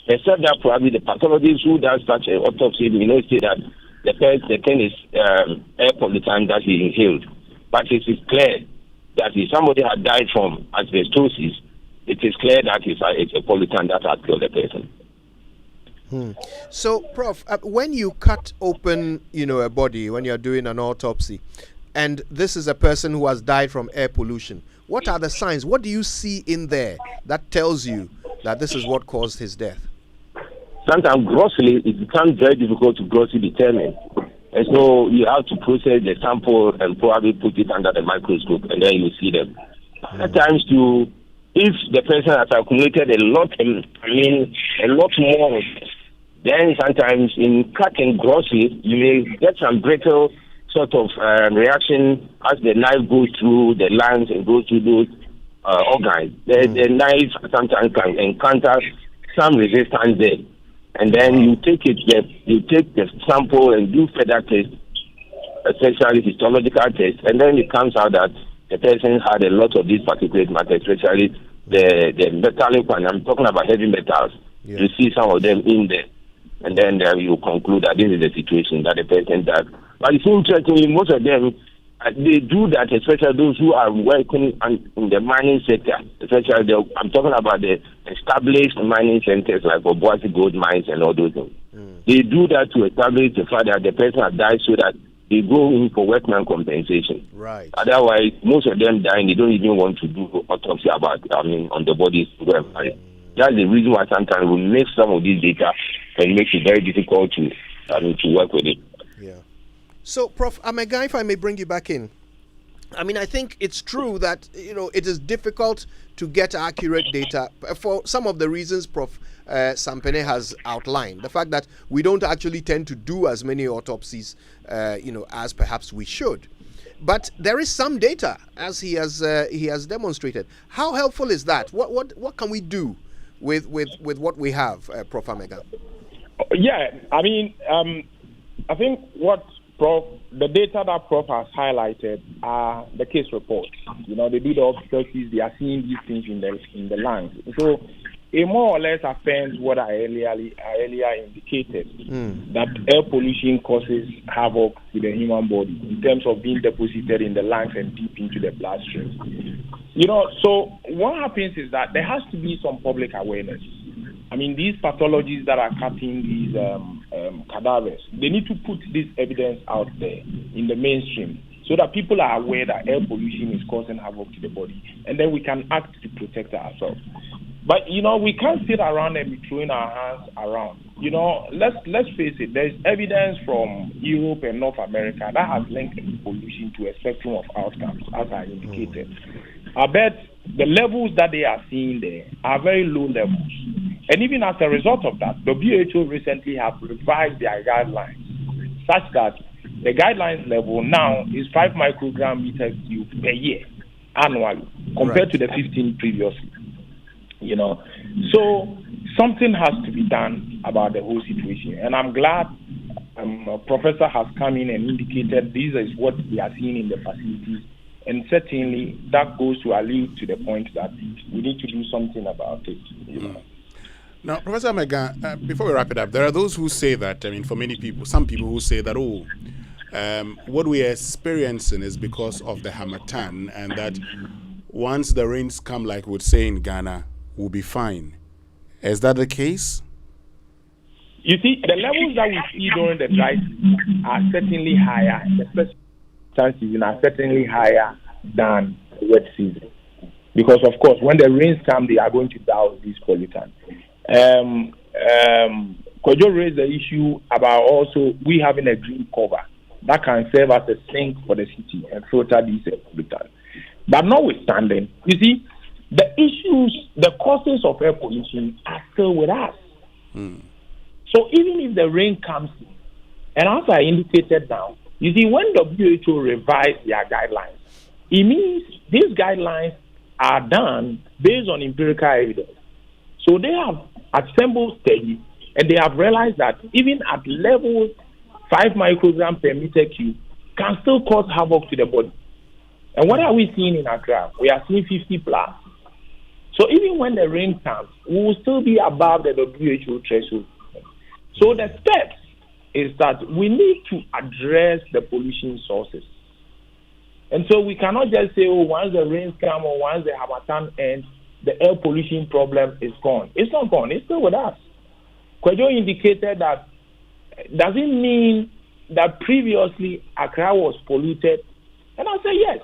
Except that probably the pathologist who does such an autopsy, say that the thing is air pollutant that he inhaled. But it is clear that if somebody had died from asbestosis, it is clear that it's a pollutant that has killed the person. So, Prof, when you cut open, a body, when you're doing an autopsy, and this is a person who has died from air pollution, what are the signs? What do you see in there that tells you that this is what caused his death? Sometimes grossly, it becomes very difficult to grossly determine. And so you have to process the sample and probably put it under the microscope, and then you see them. At times, if the person has accumulated a lot more, then sometimes in cutting grossly, you may get some brittle sort of reaction as the knife goes through the lungs and goes through those organs. The knife sometimes can encounter some resistance there. And then you take the sample and do further tests. especially histological tests, and then it comes out that the person had a lot of these particulate matter, especially the metallic one. I'm talking about heavy metals. Yeah. You see some of them in there, and then you conclude that this is the situation that the person died. But it's interesting, most of them, they do that, especially those who are working in the mining sector, especially I'm talking about the established mining centers like Obuasi gold mines and all those things. They do that to establish the fact that the person has died so that they go in for workman compensation. Right. Otherwise, most of them die and they don't even want to do autopsy on the bodies. That's the reason why sometimes we make some of these data and it makes it very difficult to work with it. Yeah. So, Prof. Amega, if I may bring you back in. I mean, I think it's true that, it is difficult to get accurate data for some of the reasons Prof. Sampene has outlined. The fact that we don't actually tend to do as many autopsies, as perhaps we should. But there is some data, as he has demonstrated. How helpful is that? What can we do with what we have, Prof. Amega? Yeah, I mean, I think the data that Prof has highlighted are the case reports. They do the autopsies, they are seeing these things in the lungs. So it more or less affirms what I earlier indicated, that air pollution causes havoc to the human body in terms of being deposited in the lungs and deep into the bloodstream. So what happens is that there has to be some public awareness. I mean, these pathologies that are cutting these cadavers, they need to put this evidence out there in the mainstream so that people are aware that air pollution is causing havoc to the body, and then we can act to protect ourselves. But, we can't sit around and be throwing our hands around. Let's face it, there's evidence from Europe and North America that has linked pollution to a spectrum of outcomes, as I indicated. I bet the levels that they are seeing there are very low levels. And even as a result of that, the WHO recently have revised their guidelines such that the guidelines level now is 5 microgram meter cube per year annually compared to the 15 previously. So something has to be done about the whole situation. And I'm glad a professor has come in and indicated this is what we are seeing in the facilities. And certainly that goes to allude to the point that we need to do something about it. Now, Professor Amega, before we wrap it up, there are those who say that, for many people, some people who say that, what we are experiencing is because of the Harmattan, and that once the rains come, like we would say in Ghana, we'll be fine. Is that the case? You see, the levels that we see during the dry season are certainly higher, especially season are certainly higher than the wet season. Because, of course, when the rains come, they are going to douse these pollutants. Kojo raised the issue about also we having a green cover that can serve as a sink for the city and filter these pollutants. But notwithstanding, you see, the issues, the causes of air pollution are still with us. So even if the rain comes in, and as I indicated now, you see, when WHO revised their guidelines, it means these guidelines are done based on empirical evidence. So they have assembled studies, and they have realized that even at levels 5 micrograms per meter cube can still cause havoc to the body. And what are we seeing in Accra? We are seeing 50 plus. So even when the rain comes, we will still be above the WHO threshold. So the steps is that we need to address the pollution sources. And so we cannot just say, once the rains come or once the Harmattan ends, the air pollution problem is gone. It's not gone. It's still with us. Kwejo indicated that, does it mean that previously Accra was polluted? And I say yes.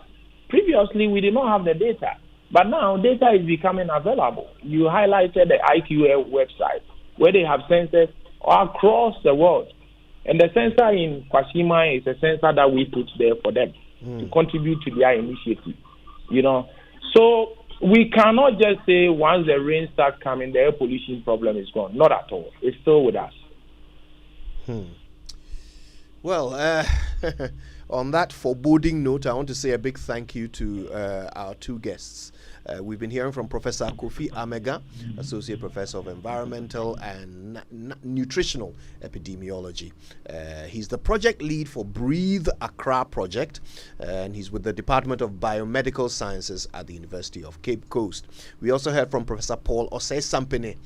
Previously, we did not have the data. But now data is becoming available. You highlighted the IQA website where they have sensors across the world. And the sensor in Kwashima is a sensor that we put there for them to contribute to their initiative. So we cannot just say once the rain starts coming, the air pollution problem is gone. Not at all. It's still with us. Well, on that foreboding note, I want to say a big thank you to our two guests. We've been hearing from Professor Kofi Amega, Associate Professor of Environmental and Nutritional Epidemiology. He's the project lead for Breathe Accra project, and he's with the Department of Biomedical Sciences at the University of Cape Coast. We also heard from Professor Paul Osei Sampene.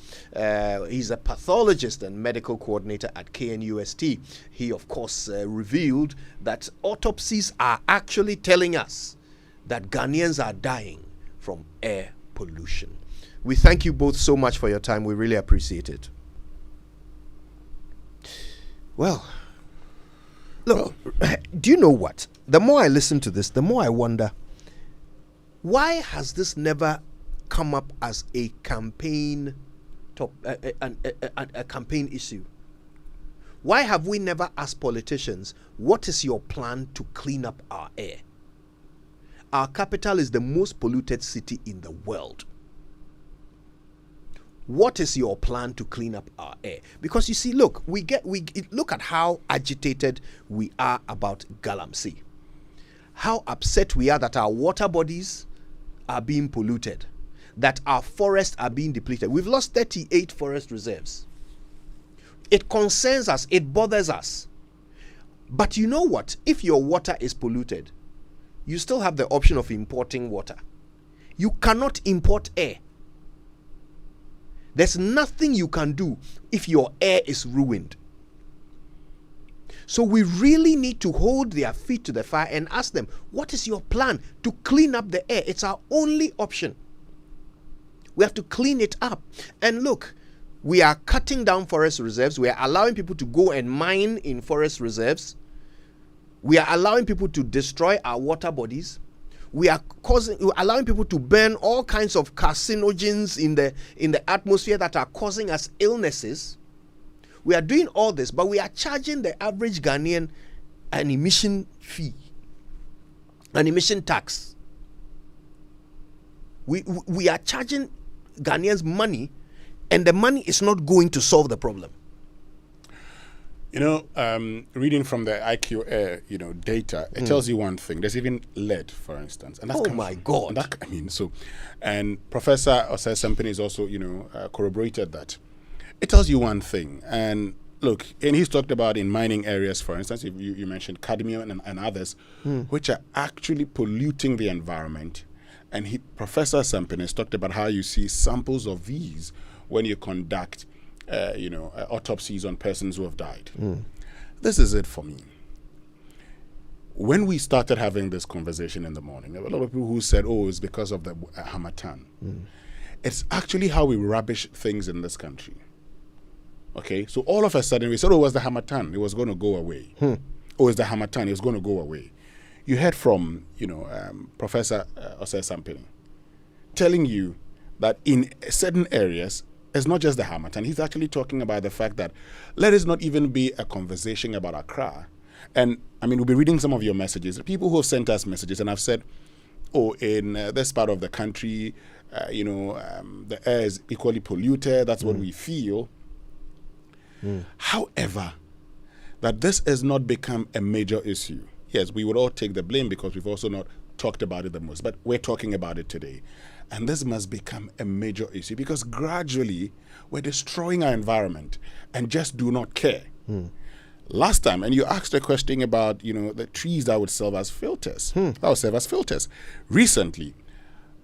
He's a pathologist and medical coordinator at KNUST. He, of course, revealed that autopsies are actually telling us that Ghanaians are dying from air pollution. We thank you both so much for your time. We really appreciate it. Well, look, do you know what? The more I listen to this, the more I wonder, why has this never come up as a campaign a campaign issue? Why have we never asked politicians, what is your plan to clean up our air? Our capital is the most polluted city in the world. What is your plan to clean up our air? Because you see, look, look at how agitated we are about Galamsey. How upset we are that our water bodies are being polluted, that our forests are being depleted. We've lost 38 forest reserves. It concerns us, it bothers us. But you know what? If your water is polluted, you still have the option of importing water. You cannot import air. There's nothing you can do if your air is ruined. So we really need to hold their feet to the fire and ask them, what is your plan to clean up the air? It's our only option. We have to clean it up. And look, we are cutting down forest reserves. We are allowing people to go and mine in forest reserves. We are allowing people to destroy our water bodies. We are allowing people to burn all kinds of carcinogens in the atmosphere that are causing us illnesses. We are doing all this, but we are charging the average Ghanaian an emission fee, an emission tax. We are charging Ghanaians money, and the money is not going to solve the problem. You know, reading from the IQ Air, data, it tells you one thing. There's even lead, for instance, and that's God! And Professor Osei Sampene is also, corroborated that. It tells you one thing, and look, and he's talked about in mining areas, for instance, you mentioned cadmium and others, which are actually polluting the environment. And Professor Sampene has talked about how you see samples of these when you conduct autopsies on persons who have died. This is it for me. When we started having this conversation in the morning, there were a lot of people who said, it's because of the Hamatan. It's actually how we rubbish things in this country. Okay, so all of a sudden we said, it was the Hamatan, it was going to go away. It's the Hamatan, it was going to go away. You heard from, Professor Osei Sampene telling you that in certain areas, it's not just the Hamatan. He's actually talking about the fact that let it not even be a conversation about Accra. And we'll be reading some of your messages. People who have sent us messages, and I've said, in this part of the country, the air is equally polluted. That's what we feel. However, that this has not become a major issue. Yes, we would all take the blame because we've also not talked about it the most, but we're talking about it today. And this must become a major issue because gradually we're destroying our environment and just do not care. Last time, and you asked a question about, the trees that would serve as filters. That would serve as filters. Recently,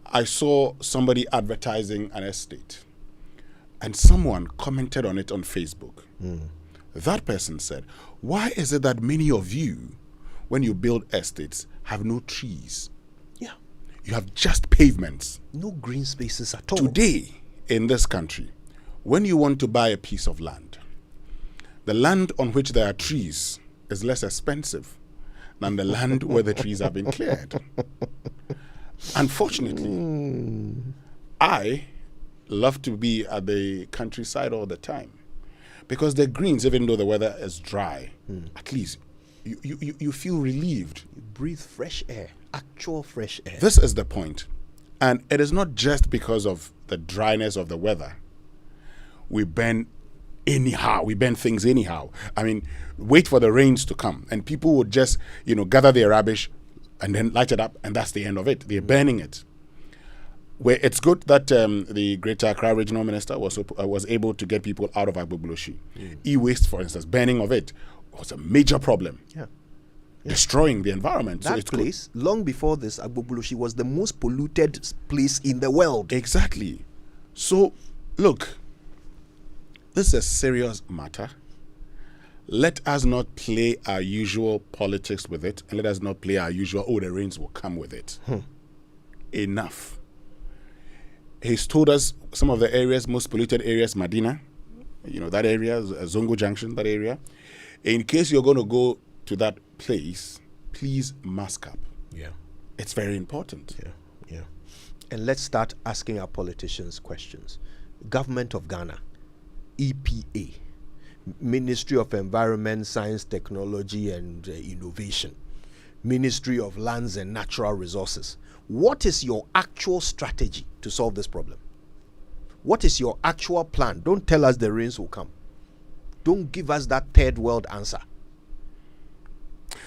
I saw somebody advertising an estate and someone commented on it on Facebook. That person said, why is it that many of you, when you build estates, have no trees? You have just pavements. No green spaces at all. Today, in this country, when you want to buy a piece of land, the land on which there are trees is less expensive than the land where the trees have been cleared. Unfortunately, I love to be at the countryside all the time because the greens, even though the weather is dry, at least you feel relieved. You breathe fresh air. Actual fresh air. This is the point. And it is not just because of the dryness of the weather. We burn anyhow. We burn things anyhow. Wait for the rains to come. And people would just, gather their rubbish and then light it up. And that's the end of it. They're burning it. where it's good that the Greater Accra Regional Minister was able to get people out of Agbogboshi. E-waste, for instance, burning of it was a major problem. Yeah. Destroying the environment. That place, long before this, Agbogboshi was the most polluted place in the world. Exactly. So, look, this is a serious matter. Let us not play our usual politics with it, and let us not play our usual, the rains will come with it. Enough. He's told us some of the areas, most polluted areas, Medina, that area, Zongo Junction, that area. In case you're going to go to that place, please mask up. Yeah. It's very important. Yeah. And let's start asking our politicians questions. Government of Ghana, EPA, Ministry of Environment, Science, Technology and Innovation, Ministry of Lands and Natural Resources. What is your actual strategy to solve this problem? What is your actual plan? Don't tell us the rains will come. Don't give us that third world answer.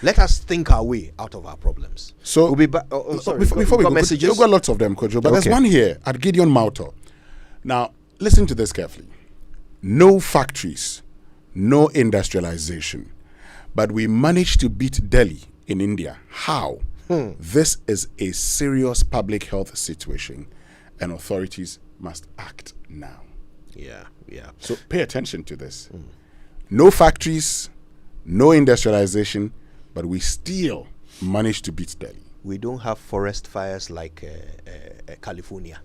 Let us think our way out of our problems. So we'll be back. Before we go, messages. We've got lots of them, Kojo, but there's one here at Gideon Mauto. Now, listen to this carefully. No factories, no industrialization, but we managed to beat Delhi in India. How? This is a serious public health situation, and authorities must act now. Yeah. So pay attention to this. No factories, no industrialization, but we still managed to beat Delhi. We don't have forest fires like California.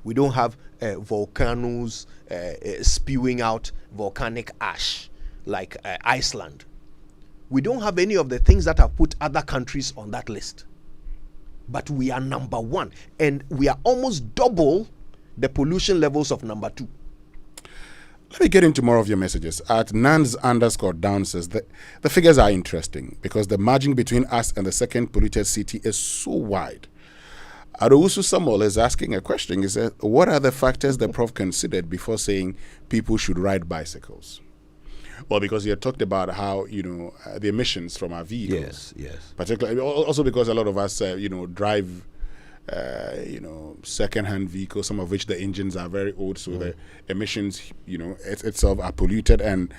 We don't have volcanoes spewing out volcanic ash like Iceland. We don't have any of the things that have put other countries on that list. But we are number one, and we are almost double the pollution levels of number 2. Let me get into more of your messages. At Nans_down says that the figures are interesting because the margin between us and the second polluted city is so wide. Adousu Samuel is asking a question. He says, what are the factors the Prof considered before saying people should ride bicycles? Well, because he had talked about how, the emissions from our vehicles. Yes. Particularly, also because a lot of us, drive, second-hand vehicles, some of which the engines are very old, so the emissions, itself are polluted, and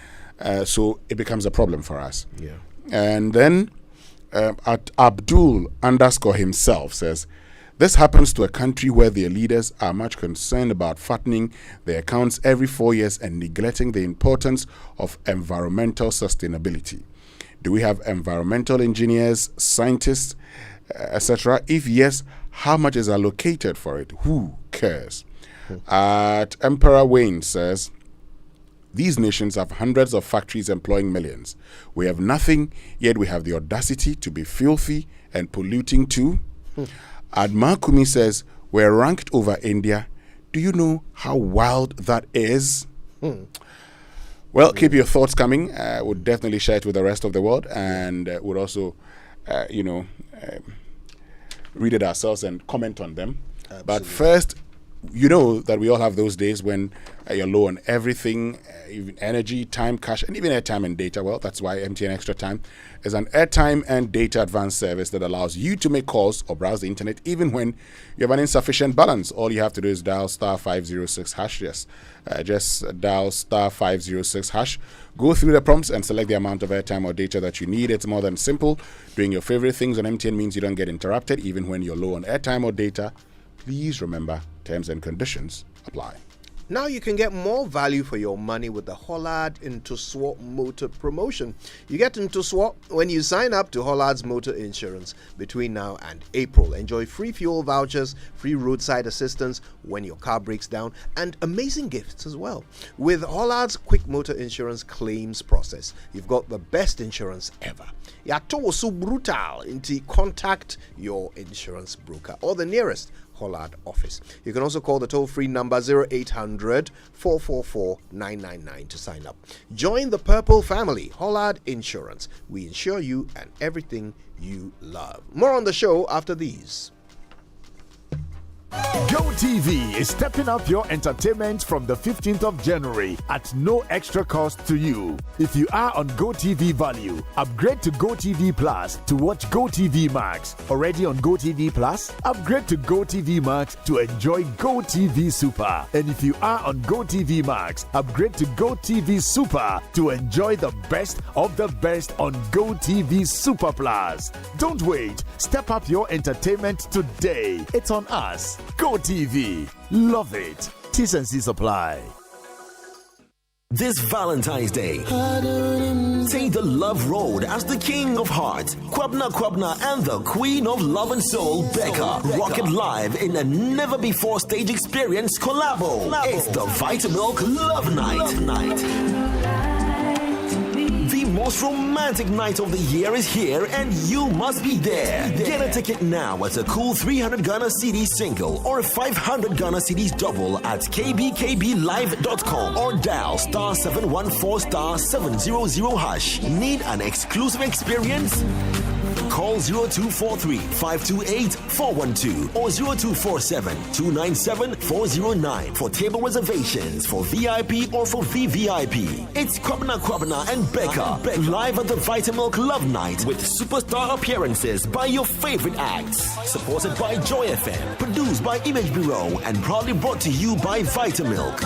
so it becomes a problem for us. Yeah. And then at Abdul_ himself says, this happens to a country where their leaders are much concerned about fattening their accounts every 4 years and neglecting the importance of environmental sustainability. Do we have environmental engineers, scientists, etc.? If yes, how much is allocated for it? Who cares? At Emperor Wayne says, these nations have hundreds of factories employing millions. We have nothing, yet we have the audacity to be filthy and polluting too. Admakumi says, we're ranked over India. Do you know how wild that is? Well, keep your thoughts coming. We'll definitely share it with the rest of the world, and we'll also, read it ourselves and comment on them. Absolutely. But first, you know that we all have those days when you're low on everything, even energy, time, cash, and even airtime and data. Well, that's why MTN Extra Time is an airtime and data advanced service that allows you to make calls or browse the internet even when you have an insufficient balance. All you have to do is dial *506#. Yes, just dial *506#. Go through the prompts and select the amount of airtime or data that you need. It's more than simple. Doing your favorite things on MTN means you don't get interrupted even when you're low on airtime or data. Please remember, terms and conditions apply. Now you can get more value for your money with the Hollard Into Swap Motor promotion. You get Into Swap when you sign up to Hollard's Motor Insurance between now and April. Enjoy free fuel vouchers, free roadside assistance when your car breaks down, and amazing gifts as well. With Hollard's quick motor insurance claims process, you've got the best insurance ever. Yato so brutal into contact your insurance broker or the nearest Hollard office. You can also call the toll-free number 0800 444 999 to sign up. Join the Purple family, Hollard Insurance. We insure you and everything you love. More on the show after these. GoTV is stepping up your entertainment from the 15th of January at no extra cost to you. If you are on GoTV Value, upgrade to GoTV Plus to watch GoTV Max. Already on GoTV Plus, upgrade to GoTV Max to enjoy GoTV Super. And if you are on GoTV Max, upgrade to GoTV Super to enjoy the best of the best on GoTV Super Plus. Don't wait. Step up your entertainment today. It's on us. GoTV. Love it. T's and C's apply. This Valentine's Day, take the love road as the king of hearts, Kwabna and the queen of love and soul, Becca, rock it live in a never-before stage experience collabo. It's the Vitamilk Love Night. The most romantic night of the year is here and you must be there. Get a ticket now at a cool 300 Ghana cedis single or 500 Ghana cedis double at kbkblive.com or dial *714*700#. Need an exclusive experience? Call 0243-528-412 or 0247-297-409 for table reservations for VIP or for VVIP. It's Kwabna and Becca live at the Vitamilk Love Night with superstar appearances by your favorite acts. Supported by Joy FM, produced by Image Bureau, and proudly brought to you by Vitamilk.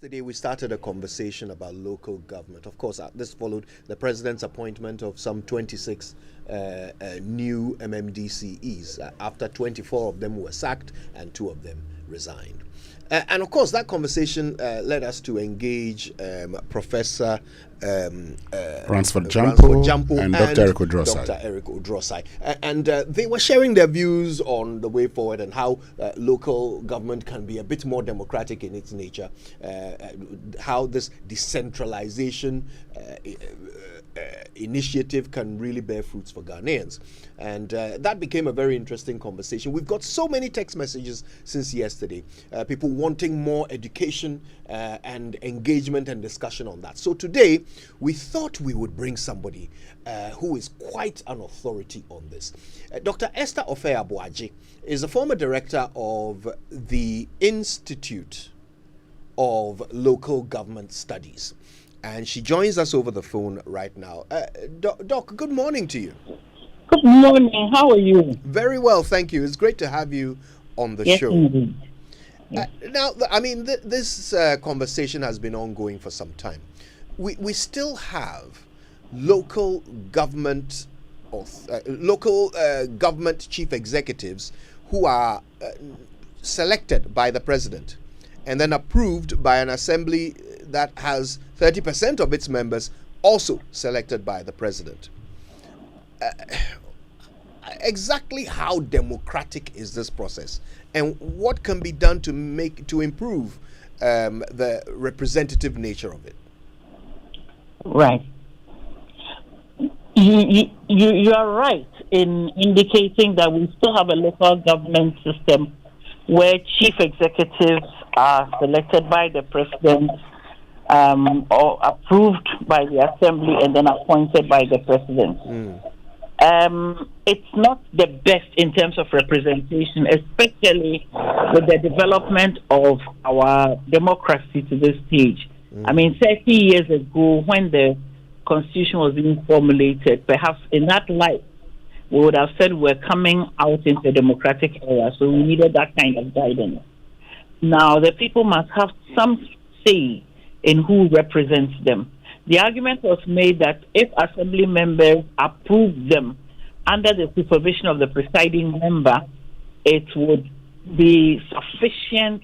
Today we started a conversation about local government. Of course, this followed the president's appointment of some 26 new MMDCEs. After 24 of them were sacked and 2 of them resigned. And of course, that conversation led us to engage Professor Ransford Jampo and Dr. Eric Odrosai. Dr. Eric Odrosai. And they were sharing their views on the way forward and how local government can be a bit more democratic in its nature, how this decentralization initiative can really bear fruits for Ghanaians. And that became a very interesting conversation. We've got so many text messages since yesterday, people wanting more education and engagement and discussion on that. So today, we thought we would bring somebody who is quite an authority on this. Dr. Esther Ofeabuaji is a former director of the Institute of Local Government Studies. And she joins us over the phone right now. Doc, good morning to you. Good morning. How are you? Very well, thank you. It's great to have you on the show. Indeed. Now, I mean, this conversation has been ongoing for some time. We still have local government government chief executives who are selected by the president and then approved by an assembly that has 30% of its members also selected by the president. Exactly how democratic is this process, and what can be done to improve the representative nature of it? Right. You are right in indicating that we still have a local government system where chief executives are selected by the president or approved by the assembly and then appointed by the president. It's not the best in terms of representation, especially with the development of our democracy to this stage. I mean, 30 years ago, when the Constitution was being formulated, perhaps in that light, we would have said we're coming out into a democratic era, so we needed that kind of guidance. Now, the people must have some say in who represents them. The argument was made that if assembly members approve them under the supervision of the presiding member, it would be sufficient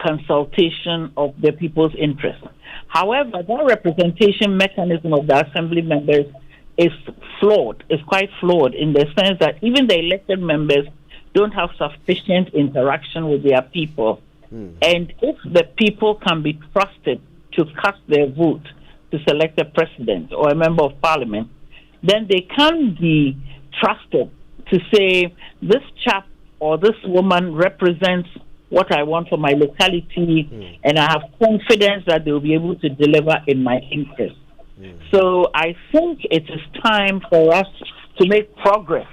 consultation of the people's interests. However, that representation mechanism of the assembly members is flawed, is quite flawed in the sense that even the elected members don't have sufficient interaction with their people. And if the people can be trusted to cast their vote to select a president or a member of parliament, then they can be trusted to say, this chap or this woman represents what I want for my locality, and I have confidence that they will be able to deliver in my interest. So I think it is time for us to make progress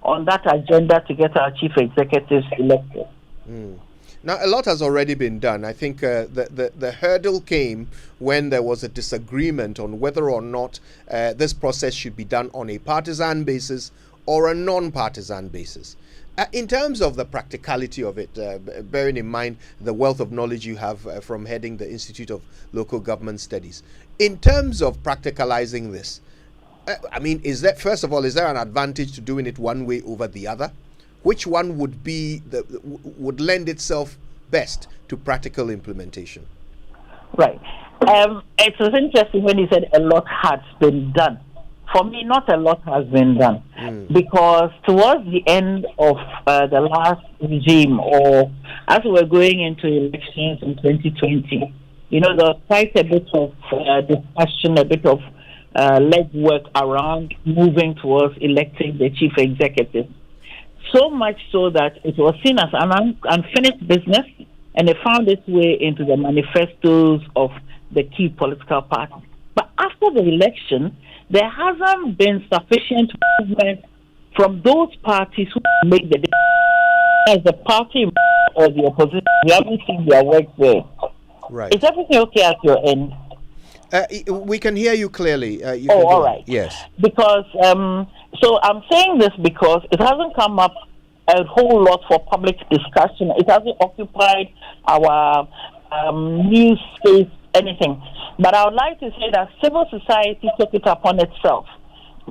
on that agenda to get our chief executives elected. Now, a lot has already been done. I think the hurdle came when there was a disagreement on whether or not this process should be done on a partisan basis or a non-partisan basis. In terms of the practicality of it, bearing in mind the wealth of knowledge you have from heading the Institute of Local Government Studies, in terms of practicalizing this, I mean, first of all, is there an advantage to doing it one way over the other? Which one would lend itself best to practical implementation? Right. It was interesting when you said a lot has been done. For me, not a lot has been done, because towards the end of the last regime, or as we were going into elections in 2020, there was quite a bit of discussion, a bit of legwork around moving towards electing the chief executive. So much so that it was seen as an unfinished business, and it found its way into the manifestos of the key political parties. But after the election, there hasn't been sufficient movement from those parties who make the difference. As the party or the opposition, we haven't seen their work there. Right. Is everything okay at your end? We can hear you clearly. All right. Yes. Because, so I'm saying this because it hasn't come up a whole lot for public discussion. It hasn't occupied our news space, anything. But I would like to say that civil society took it upon itself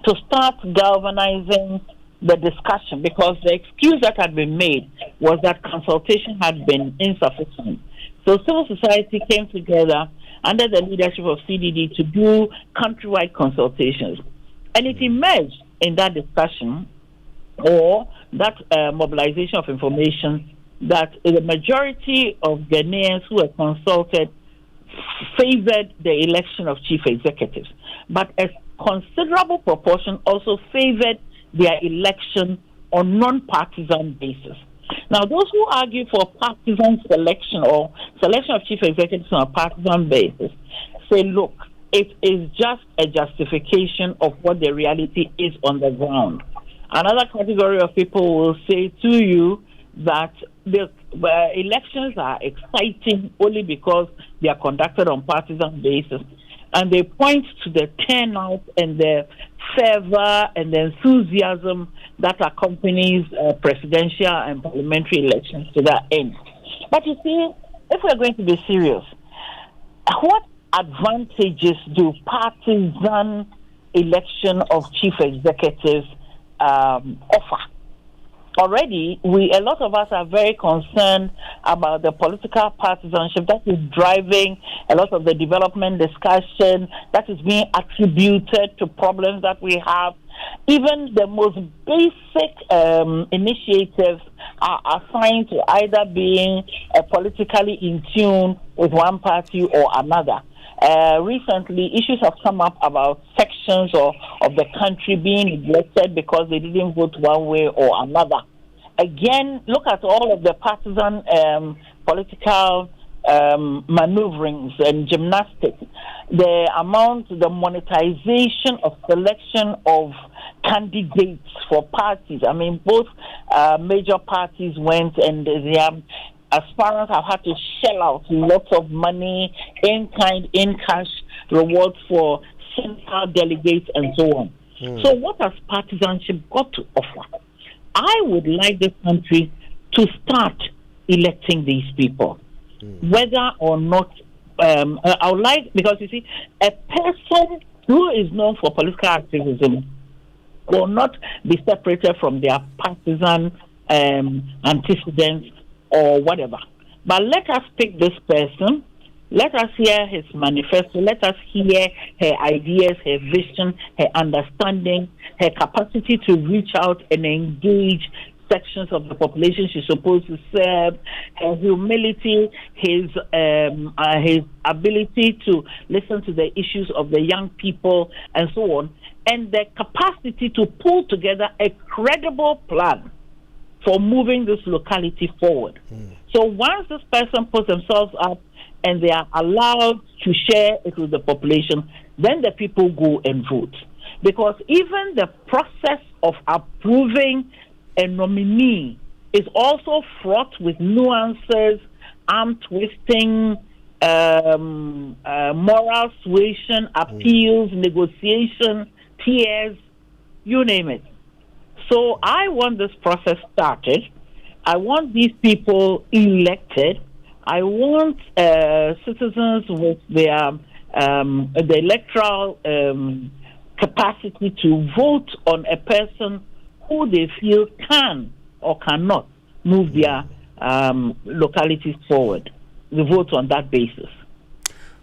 to start galvanizing the discussion, because the excuse that had been made was that consultation had been insufficient. So civil society came together under the leadership of CDD to do countrywide consultations. And it emerged in that discussion or that mobilization of information that the majority of Ghanaians who were consulted favored the election of chief executives. But a considerable proportion also favored their election on non-partisan basis. Now, those who argue for partisan selection or selection of chief executives on a partisan basis say, look, it is just a justification of what the reality is on the ground. Another category of people will say to you that the elections are exciting only because they are conducted on partisan basis. And they point to the turnout and the fervor and the enthusiasm that accompanies presidential and parliamentary elections to that end. But you see, if we're going to be serious, what advantages do partisan election of chief executives offer? Already, a lot of us are very concerned about the political partisanship that is driving a lot of the development discussion that is being attributed to problems that we have. Even the most basic initiatives are assigned to either being politically in tune with one party or another. Recently, issues have come up about sections of the country being neglected because they didn't vote one way or another. Again, look at all of the partisan political maneuverings and gymnastics. The monetization of selection of candidates for parties. I mean, both major parties went and their aspirants have had to shell out lots of money, in kind, in cash, rewards for central delegates and so on. So what has partisanship got to offer? I would like this country to start electing these people, whether or not I would like, because you see, a person who is known for political activism will not be separated from their partisan antecedents or whatever. But let us pick this person, let us hear his manifesto, let us hear her ideas, her vision, her understanding, her capacity to reach out and engage sections of the population she's supposed to serve, her humility, his ability to listen to the issues of the young people and so on, and the capacity to pull together a credible plan for moving this locality forward. So once this person puts themselves up and they are allowed to share it with the population, then the people go and vote. Because even the process of approving a nominee is also fraught with nuances, arm twisting, moral suasion, appeals, negotiation, tears, you name it. So I want this process started. I want these people elected. I want citizens with their the electoral capacity to vote on a person who they feel can or cannot move their localities forward. They vote on that basis.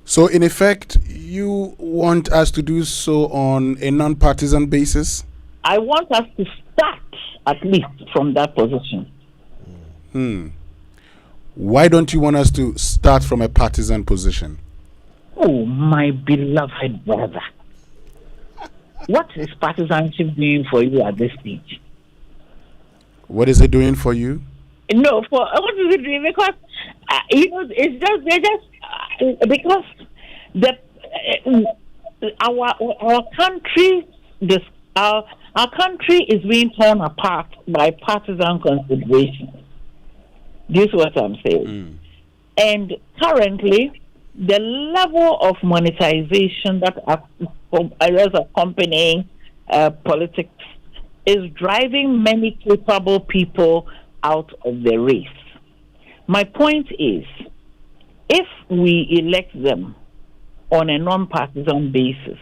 So, in effect, you want us to do so on a non-partisan basis? I want us to start at least from that position. Why don't you want us to start from a partisan position? Oh, my beloved brother. What is partisanship doing for you at this stage? What is it doing for you? No, for what is it doing? Because it's just because our country our country is being torn apart by partisan considerations. This is what I'm saying. And currently, the level of monetization that is accompanying politics is driving many capable people out of the race. My point is, if we elect them on a non-partisan basis,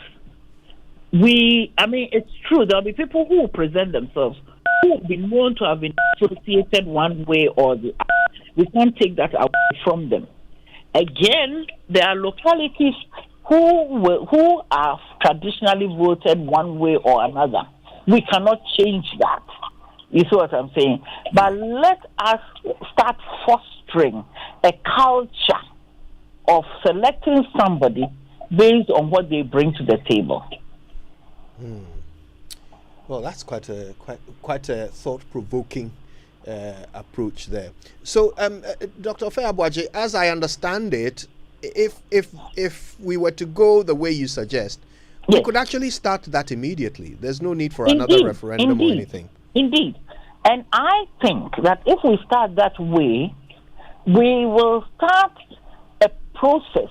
it's true, there'll be people who will present themselves who will be known to have been associated one way or the other. We can't take that away from them. Again, there are localities who are traditionally voted one way or another. We cannot change that. You see what I'm saying? But let us start fostering a culture of selecting somebody based on what they bring to the table. Well, that's quite a thought-provoking approach there. So, Dr. Ofeabuaje, as I understand it, if we were to go the way you suggest, we could actually start that immediately. There's no need for another referendum or anything. Indeed. And I think that if we start that way, we will start a process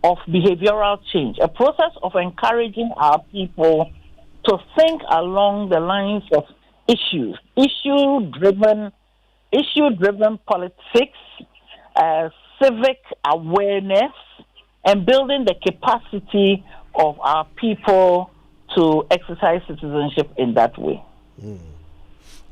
of behavioral change, a process of encouraging our people to think along the lines of issue-driven politics, civic awareness, and building the capacity of our people to exercise citizenship in that way.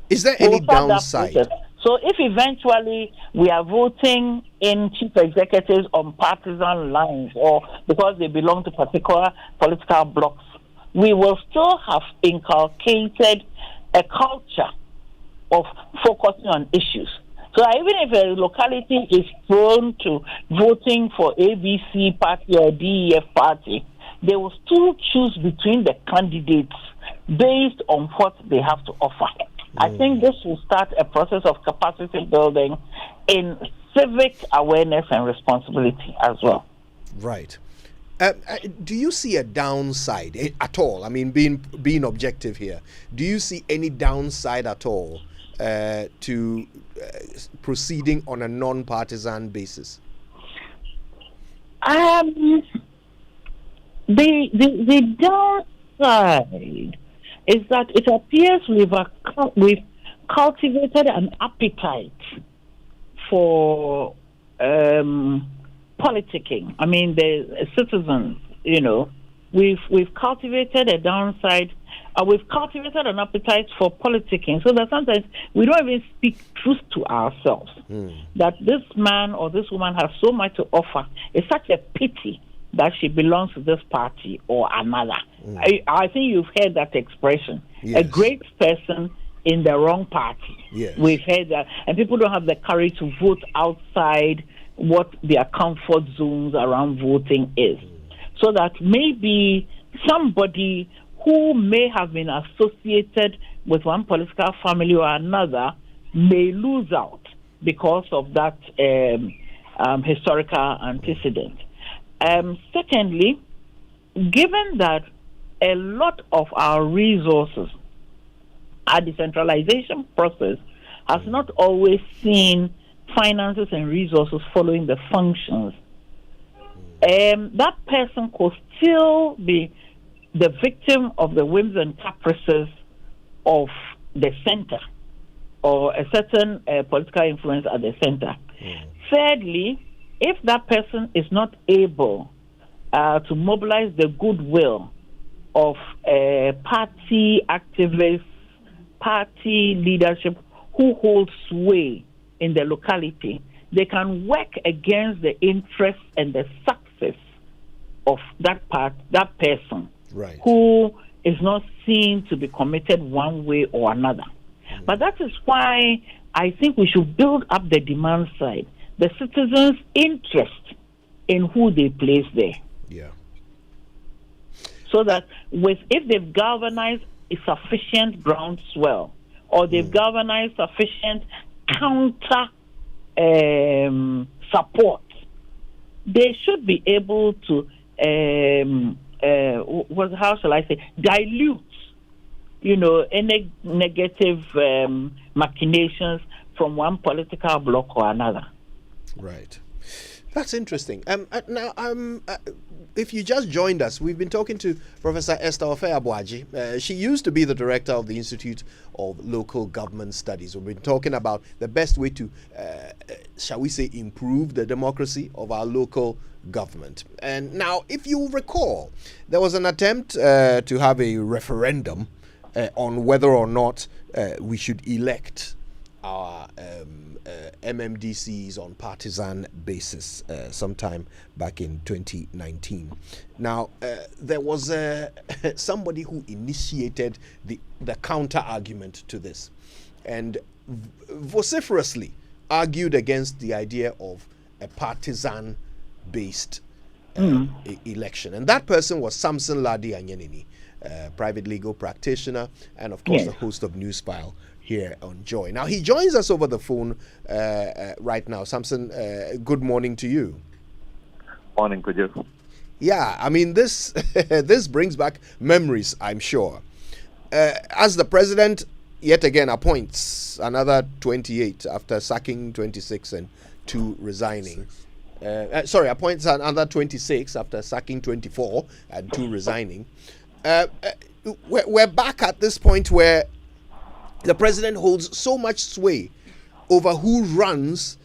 Is there any downside? So if eventually we are voting in chief executives on partisan lines or because they belong to particular political blocs, we will still have inculcated a culture of focusing on issues. So even if a locality is prone to voting for ABC party or DEF party, they will still choose between the candidates based on what they have to offer. I think this will start a process of capacity building in civic awareness and responsibility as well. Right. Do you see a downside at all? I mean, being objective here, do you see any downside at all to proceeding on a non-partisan basis? The downside is that it appears we've cultivated an appetite for politicking. I mean, the citizens, we've cultivated a downside. We've cultivated an appetite for politicking, so that sometimes we don't even speak truth to ourselves. That this man or this woman has so much to offer. It's such a pity that she belongs to this party or another. I think you've heard that expression. Yes. A great person in the wrong party. Yes. We've heard that. And people don't have the courage to vote outside what their comfort zones around voting is. So that maybe somebody who may have been associated with one political family or another may lose out because of that historical antecedent. Secondly, given that a lot of our resources, our decentralization process has not always seen finances and resources following the functions, that person could still be the victim of the whims and caprices of the center or a certain political influence at the center. Thirdly, if that person is not able to mobilize the goodwill of party activists, party leadership who hold sway in the locality, they can work against the interests and the success of that person, right, who is not seen to be committed one way or another. But that is why I think we should build up the demand side, the citizens' interest in who they place there. Yeah. So that if they've galvanized a sufficient groundswell or they've galvanized sufficient counter support, they should be able to how shall I say, dilute any negative machinations from one political bloc or another. Right. That's interesting. Now, if you just joined us, we've been talking to Professor Esther Ofe-Abuaji. She used to be the director of the Institute of Local Government Studies. We've been talking about the best way to, shall we say, improve the democracy of our local government. And now, if you recall, there was an attempt to have a referendum on whether or not we should elect our MMDCs on partisan basis sometime back in 2019. Now, there was somebody who initiated the counter argument to this and vociferously argued against the idea of a partisan based election. And that person was Samson Ladi Anyenini, private legal practitioner and of course the host of Newsfile here on Joy. Now he joins us over the phone right now. Samson, good morning to you. Morning, could you? Yeah, I mean this this brings back memories, I'm sure. As the president yet again appoints another 28 after sacking 26 and 2 resigning. Appoints another 26 after sacking 24 and 2 resigning. We're back at this point where the president holds so much sway over who runs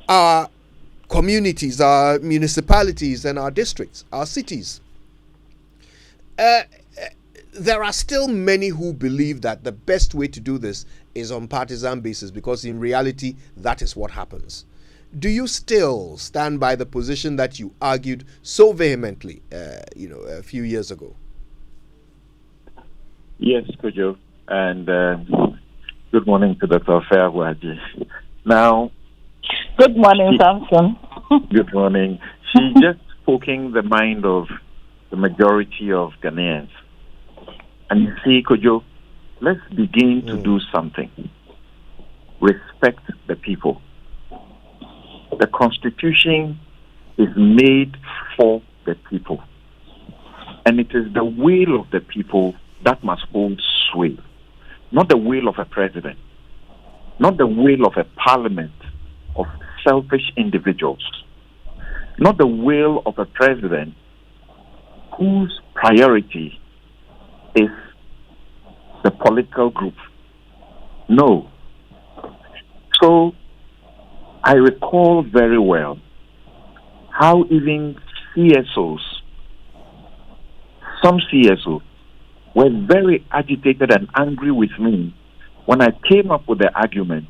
our communities, our municipalities, and our districts, our cities. There are still many who believe that the best way to do this is on partisan basis, because in reality, that is what happens. Do you still stand by the position that you argued so vehemently, a few years ago? Yes, Kojo, and good morning to Dr. Ofe-Abuaji. Now, good morning, Samson. Good morning. She just spoken the mind of the majority of Ghanaians. And you see, Kojo, let's begin to do something. Respect the people. The Constitution is made for the people. And it is the will of the people that must hold sway. Not the will of a president, not the will of a parliament of selfish individuals, not the will of a president whose priority is the political group. No. So I recall very well how even CSOs, some CSOs, were very agitated and angry with me when I came up with the argument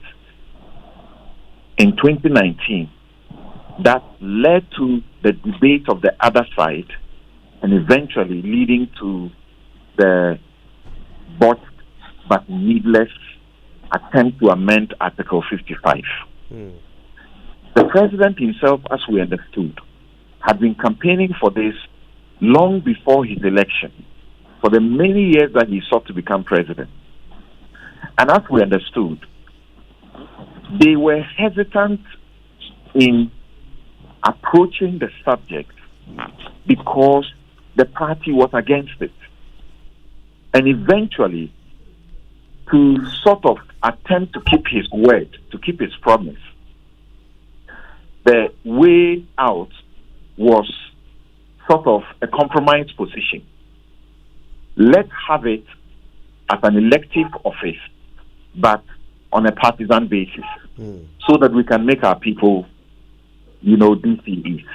in 2019 that led to the debate of the other side and eventually leading to the botched but needless attempt to amend Article 55. The president himself, as we understood, had been campaigning for this long before his election, for the many years that he sought to become president. And as we understood, they were hesitant in approaching the subject because the party was against it. And eventually, to sort of attempt to keep his word, to keep his promise, the way out was sort of a compromised position. Let's have it as an elective office, but on a partisan basis, so that we can make our people, DCEs.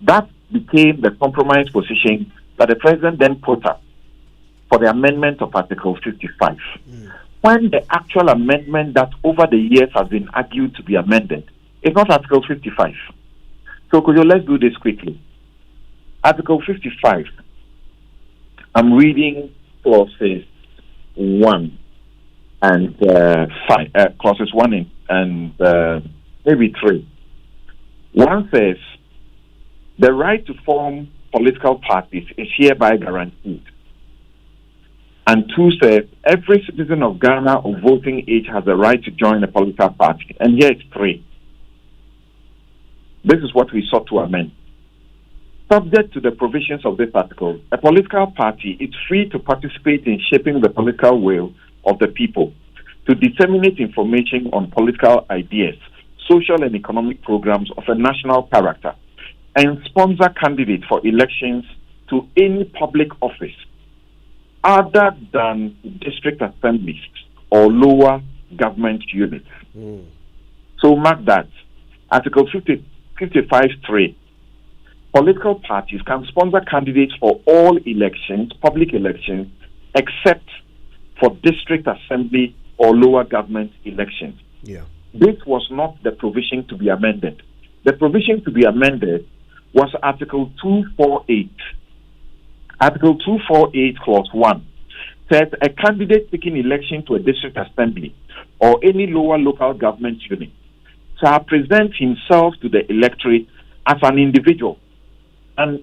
That became the compromised position that the president then put up for the amendment of Article 55. When the actual amendment that over the years has been argued to be amended is not Article 55. So, let's do this quickly. Article 55. I'm reading clauses 1 and 5, clauses 1 and maybe 3. 1 says, the right to form political parties is hereby guaranteed. And 2 says, every citizen of Ghana of voting age has the right to join a political party. And here it's 3. This is what we sought to amend. Subject to the provisions of this article, a political party is free to participate in shaping the political will of the people, to disseminate information on political ideas, social and economic programs of a national character and sponsor candidates for elections to any public office other than district assemblies or lower government units. So mark that. Article 55.3. Political parties can sponsor candidates for all elections, public elections, except for district assembly or lower government elections. Yeah. This was not the provision to be amended. The provision to be amended was Article 248. Article 248, Clause 1 says a candidate seeking election to a district assembly or any lower local government unit shall present himself to the electorate as an individual, and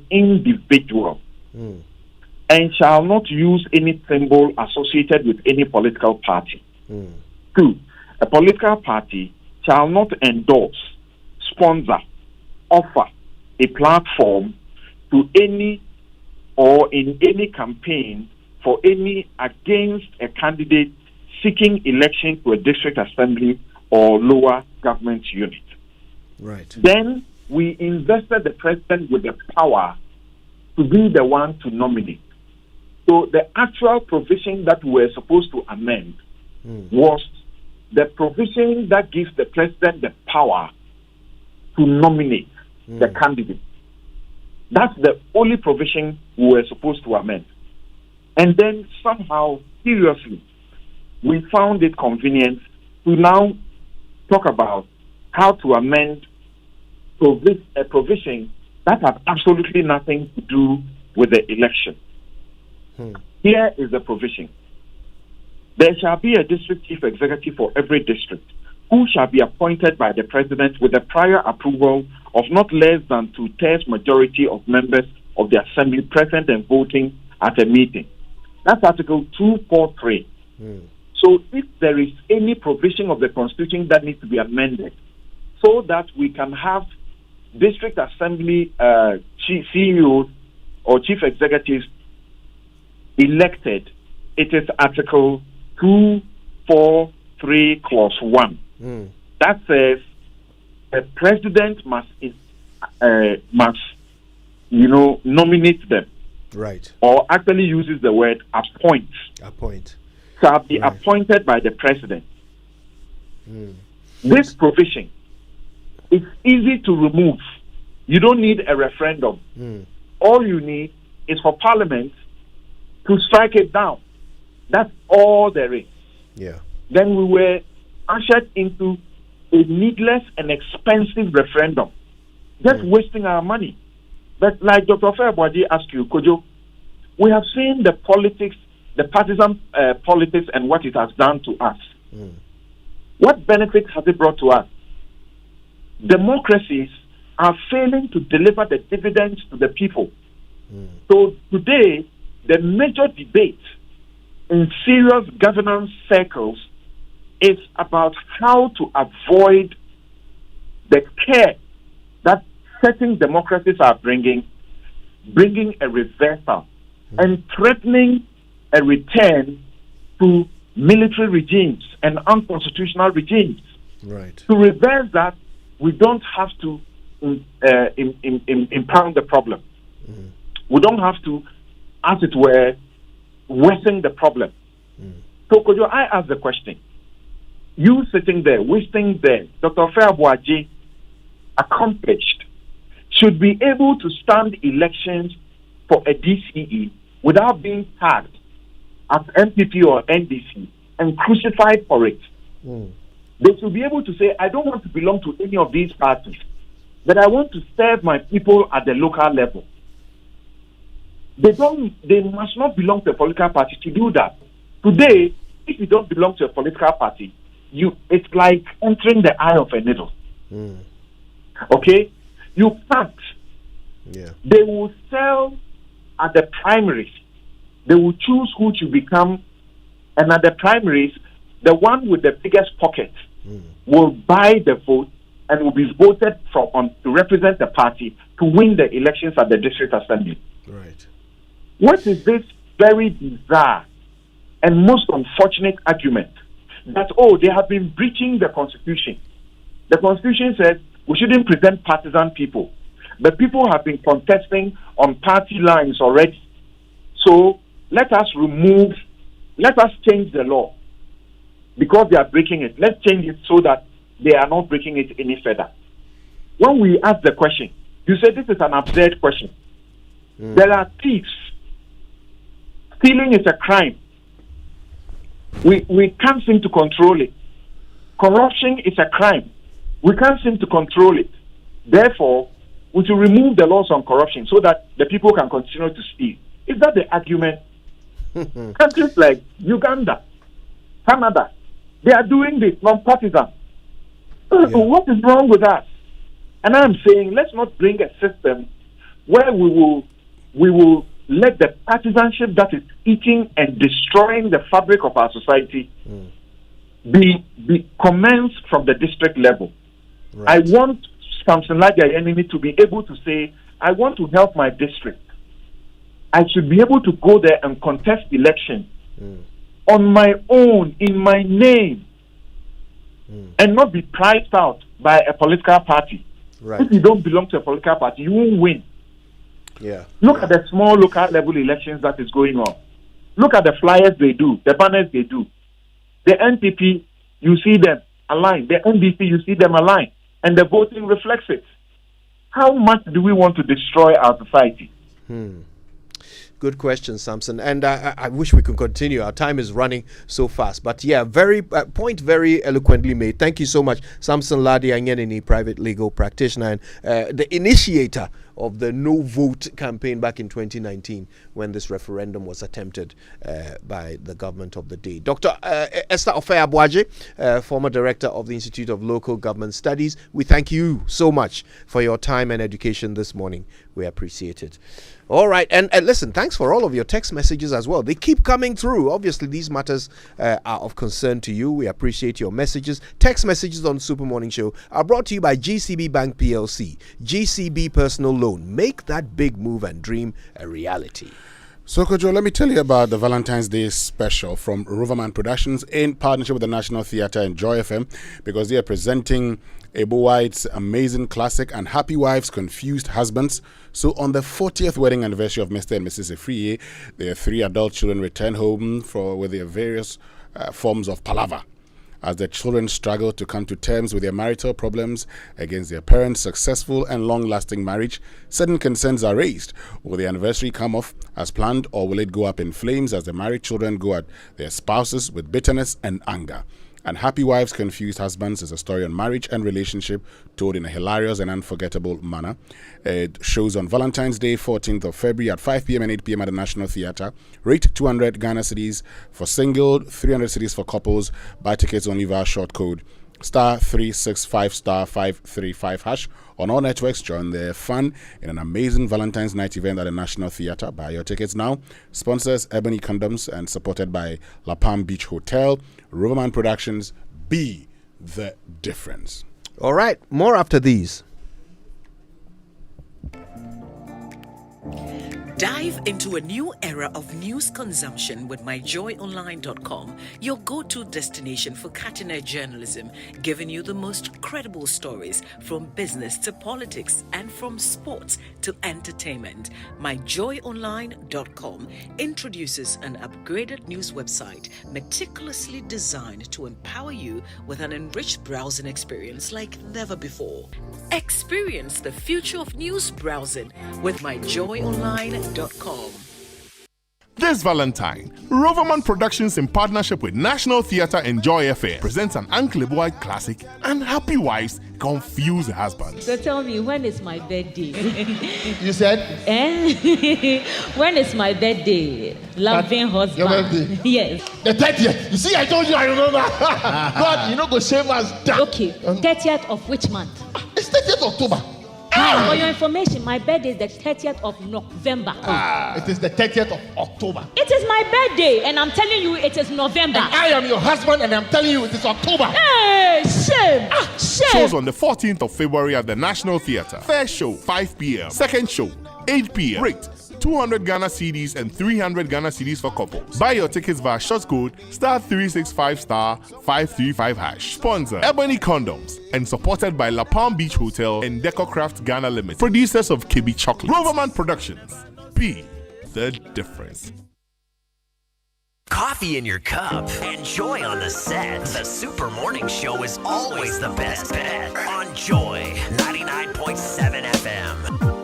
shall not use any symbol associated with any political party. 2. A political party shall not endorse, sponsor, offer a platform to any or in any campaign for any against a candidate seeking election to a district assembly or lower government unit. Right. Then we invested the president with the power to be the one to nominate. So the actual provision that we were supposed to amend was the provision that gives the president the power to nominate the candidate. That's the only provision we were supposed to amend. And then somehow, seriously, we found it convenient to now talk about how to amend a provision that has absolutely nothing to do with the election. Here is the provision. There shall be a district chief executive for every district, who shall be appointed by the president with the prior approval of not less than 2/3 majority of members of the assembly present and voting at a meeting. That's Article 243. So if there is any provision of the Constitution that needs to be amended so that we can have district assembly CEOs or chief executives elected, it is Article 243, Clause 1. That says the president must nominate them. Right. Or actually uses the word appoint. Appoint. Shall be appointed by the president. This provision is easy to remove. You don't need a referendum. All you need is for Parliament to strike it down. That's all there is. Yeah. Then we were ushered into a needless and expensive referendum, just wasting our money. But like Dr. Fairboadi asked you, Kojo, we have seen the politics, the partisan politics, and what it has done to us. What benefit has it brought to us? Democracies are failing to deliver the dividends to the people. So today, the major debate in serious governance circles is about how to avoid the care that certain democracies are bringing a reversal and threatening a return to military regimes and unconstitutional regimes. Right. To reverse that, we don't have to impound the problem. We don't have to, as it were, worsen the problem. So, could I ask the question? You sitting there, wasting there, Dr. Fairboadi, accomplished, should be able to stand elections for a DCE without being tagged as MPP or NDC and crucified for it. They should be able to say, I don't want to belong to any of these parties, but I want to serve my people at the local level. They must not belong to a political party to do that. Today, if you don't belong to a political party, it's like entering the eye of a needle. Okay? You can't. Yeah. They will sell at the primaries. They will choose who to become, and at the primaries, the one with the biggest pocket will buy the vote and will be voted to represent the party to win the elections at the district assembly. Right. What is this very bizarre and most unfortunate argument that, they have been breaching the Constitution? The Constitution says we shouldn't present partisan people. But people have been contesting on party lines already. So let us change the law. Because they are breaking it, let's change it so that they are not breaking it any further. When we ask the question, you say this is an absurd question. There are thieves. Stealing is a crime. We can't seem to control it. Corruption is a crime. We can't seem to control it. Therefore, we should remove the laws on corruption so that the people can continue to steal. Is that the argument? Countries like Uganda, Canada, they are doing this, non-partisan. What is wrong with us? And I'm saying, let's not bring a system where we will let the partisanship that is eating and destroying the fabric of our society be commenced from the district level. Right. I want Samson Ladia enemy to be able to say, I want to help my district. I should be able to go there and contest election on my own, in my name, and not be priced out by a political party. Right. If you don't belong to a political party, you won't win. Look at the small local level elections that is going on. Look at the flyers they do, the banners they do. The NPP, you see them aligned. The NDC, you see them aligned. And the voting reflects it. How much do we want to destroy our society? Good question, Samson. And I wish we could continue. Our time is running so fast. But yeah, point very eloquently made. Thank you so much, Samson Ladi Anyenini, private legal practitioner and the initiator of the No Vote campaign back in 2019 when this referendum was attempted by the government of the day. Dr. Esther Ofeabuaje, former director of the Institute of Local Government Studies, we thank you so much for your time and education this morning. We appreciate it. All right, and listen, thanks for all of your text messages as well. They keep coming through. Obviously, these matters are of concern to you. We appreciate your messages. Text messages on Super Morning Show are brought to you by GCB Bank PLC. GCB Personal Loan. Make that big move and dream a reality. So, Kojo, let me tell you about the Valentine's Day special from Roverman Productions in partnership with the National Theatre and Joy FM, because they are presenting Ebo White's amazing classic and Happy Wives, Confused Husbands. So on the 40th wedding anniversary of Mr. and Mrs. Efriye, their 3 adult children return home with their various forms of palaver. As the children struggle to come to terms with their marital problems against their parents' successful and long-lasting marriage, certain concerns are raised. Will the anniversary come off as planned, or will it go up in flames as the married children go at their spouses with bitterness and anger? And Happy Wives, Confused Husbands is a story on marriage and relationship told in a hilarious and unforgettable manner. It shows on Valentine's Day, 14th of February at 5 p.m. and 8 p.m. at the National Theatre. Rate 200 Ghana cedis for single, 300 cedis for couples. Buy tickets only via short code *365*535# on all networks. Join the fun in an amazing Valentine's night event at the National Theatre. Buy your tickets now. Sponsors Ebony Condoms and supported by La Palm Beach Hotel. Roverman Productions, be the difference. All right, more after these. Dive into a new era of news consumption with myjoyonline.com, your go-to destination for cutting-edge journalism, giving you the most credible stories from business to politics and from sports to entertainment. Myjoyonline.com introduces an upgraded news website meticulously designed to empower you with an enriched browsing experience like never before. Experience the future of news browsing with myjoyonline.com. This Valentine, Roverman Productions in partnership with National Theatre and Joy FM presents an Uncle White classic and Happy Wives, Confused Husbands. So tell me, when is my birthday? You said? When is my birthday? Loving husband. Your birthday? Yes. The 30th. You see, I told you, I remember. God, you know, go shame us down. Okay, 30th of which month? It's 30th October. For your information, my birthday is the 30th of November. It is the 30th of October. It is my birthday, and I'm telling you it is November. And I am your husband, and I'm telling you it is October. Hey, shame! Shame! Shows on the 14th of February at the National Theatre. First show, 5 p.m. Second show, 8 p.m. Rate 200 Ghana cedis and 300 Ghana cedis for couples. Buy your tickets via short code *365*535#. Sponsor Ebony Condoms and supported by La Palm Beach Hotel and Decocraft Ghana Limited. Producers of Kibi Chocolate. Roverman Productions. Be the difference. Coffee in your cup and Joy on the set. The Super Morning Show is always the best bet on Joy 99.7 FM.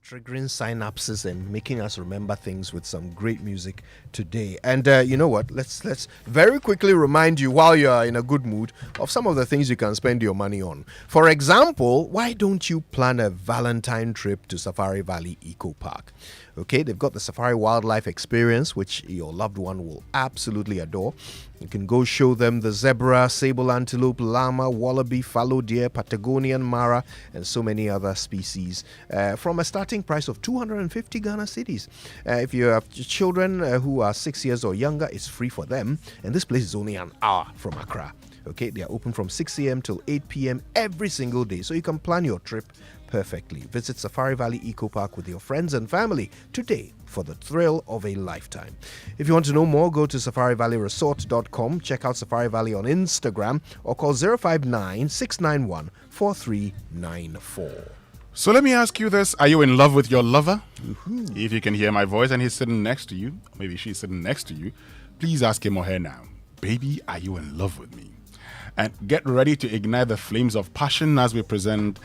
Triggering synapses and making us remember things with some great music today. And you know what? Let's very quickly remind you, while you are in a good mood, of some of the things you can spend your money on. For example, why don't you plan a Valentine trip to Safari Valley Eco Park? Okay, they've got the Safari Wildlife Experience, which your loved one will absolutely adore. You can go show them the zebra, sable antelope, llama, wallaby, fallow deer, Patagonian mara, and so many other species from a starting price of 250 Ghana cedis. If you have children who are 6 years or younger, it's free for them. And this place is only an hour from Accra. Okay, they are open from 6 a.m. till 8 p.m. every single day, so you can plan your trip perfectly. Visit Safari Valley Eco Park with your friends and family today for the thrill of a lifetime. If you want to know more, go to safarivalleyresort.com, check out Safari Valley on Instagram, or call 059-691-4394. So let me ask you this. Are you in love with your lover? If you can hear my voice and he's sitting next to you, maybe she's sitting next to you, please ask him or her now, baby, are you in love with me? And get ready to ignite the flames of passion as we present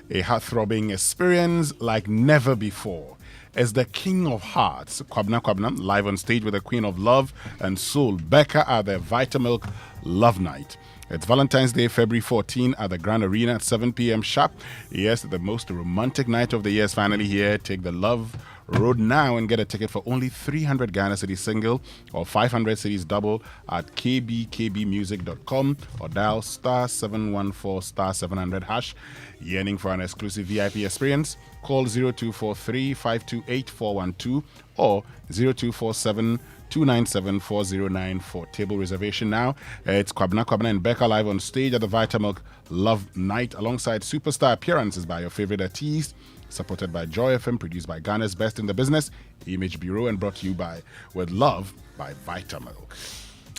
a heart-throbbing experience like never before. As the King of Hearts, Kwabna, live on stage with the Queen of Love and Soul, Becca, at the Vitamilk Love Night. It's Valentine's Day, February 14 at the Grand Arena at 7 p.m. sharp. Yes, the most romantic night of the year is finally here. Take the love road now and get a ticket for only 300 Ghana cedis single or 500 cedis double at kbkbmusic.com or dial *714*700#. Yearning for an exclusive VIP experience? Call 0243-528-412 or 0247-297-409 for table reservation now. It's Kwabna and Becca live on stage at the Vitamilk Love Night alongside superstar appearances by your favorite artists, supported by Joy FM, produced by Ghana's Best in the Business Image Bureau, and brought to you by With Love by Vitamilk.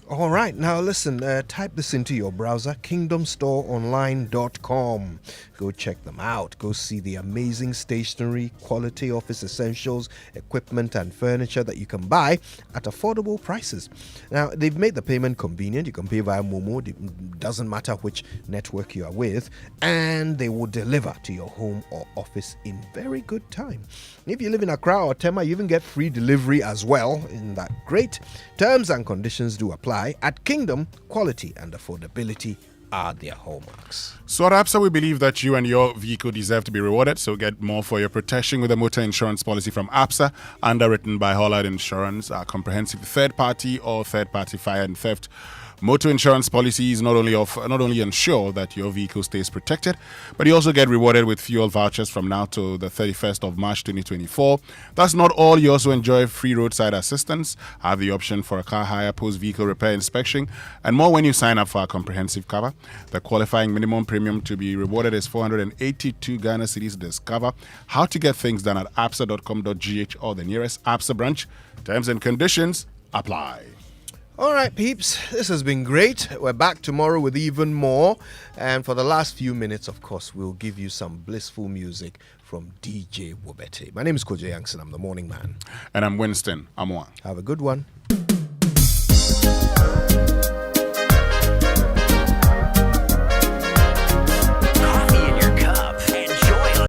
All right, now listen, type this into your browser, kingdomstoreonline.com. Go check them out. Go see the amazing stationery, quality office essentials, equipment, and furniture that you can buy at affordable prices. Now, they've made the payment convenient. You can pay via Momo. It doesn't matter which network you are with, and they will deliver to your home or office in very good time. If you live in Accra or Tema, you even get free delivery as well. Isn't that great? Terms and conditions do apply. At Kingdom, quality and affordability are their hallmarks. So at APSA, we believe that you and your vehicle deserve to be rewarded, so get more for your protection with a motor insurance policy from APSA, underwritten by Hollard Insurance, our comprehensive third-party or third-party fire and theft Motor insurance policies not only ensure that your vehicle stays protected, but you also get rewarded with fuel vouchers from now to the 31st of March 2024. That's not all. You also enjoy free roadside assistance, have the option for a car hire, post-vehicle repair inspection, and more when you sign up for our comprehensive cover. The qualifying minimum premium to be rewarded is 482 Ghana cedis. Discover how to get things done at absa.com.gh or the nearest ABSA branch. Terms and conditions apply. All right, peeps, this has been great. We're back tomorrow with even more. And for the last few minutes, of course, we'll give you some blissful music from DJ Wobete. My name is Kojo Yankson. I'm the morning man. And I'm Winston Amwa. Have a good one.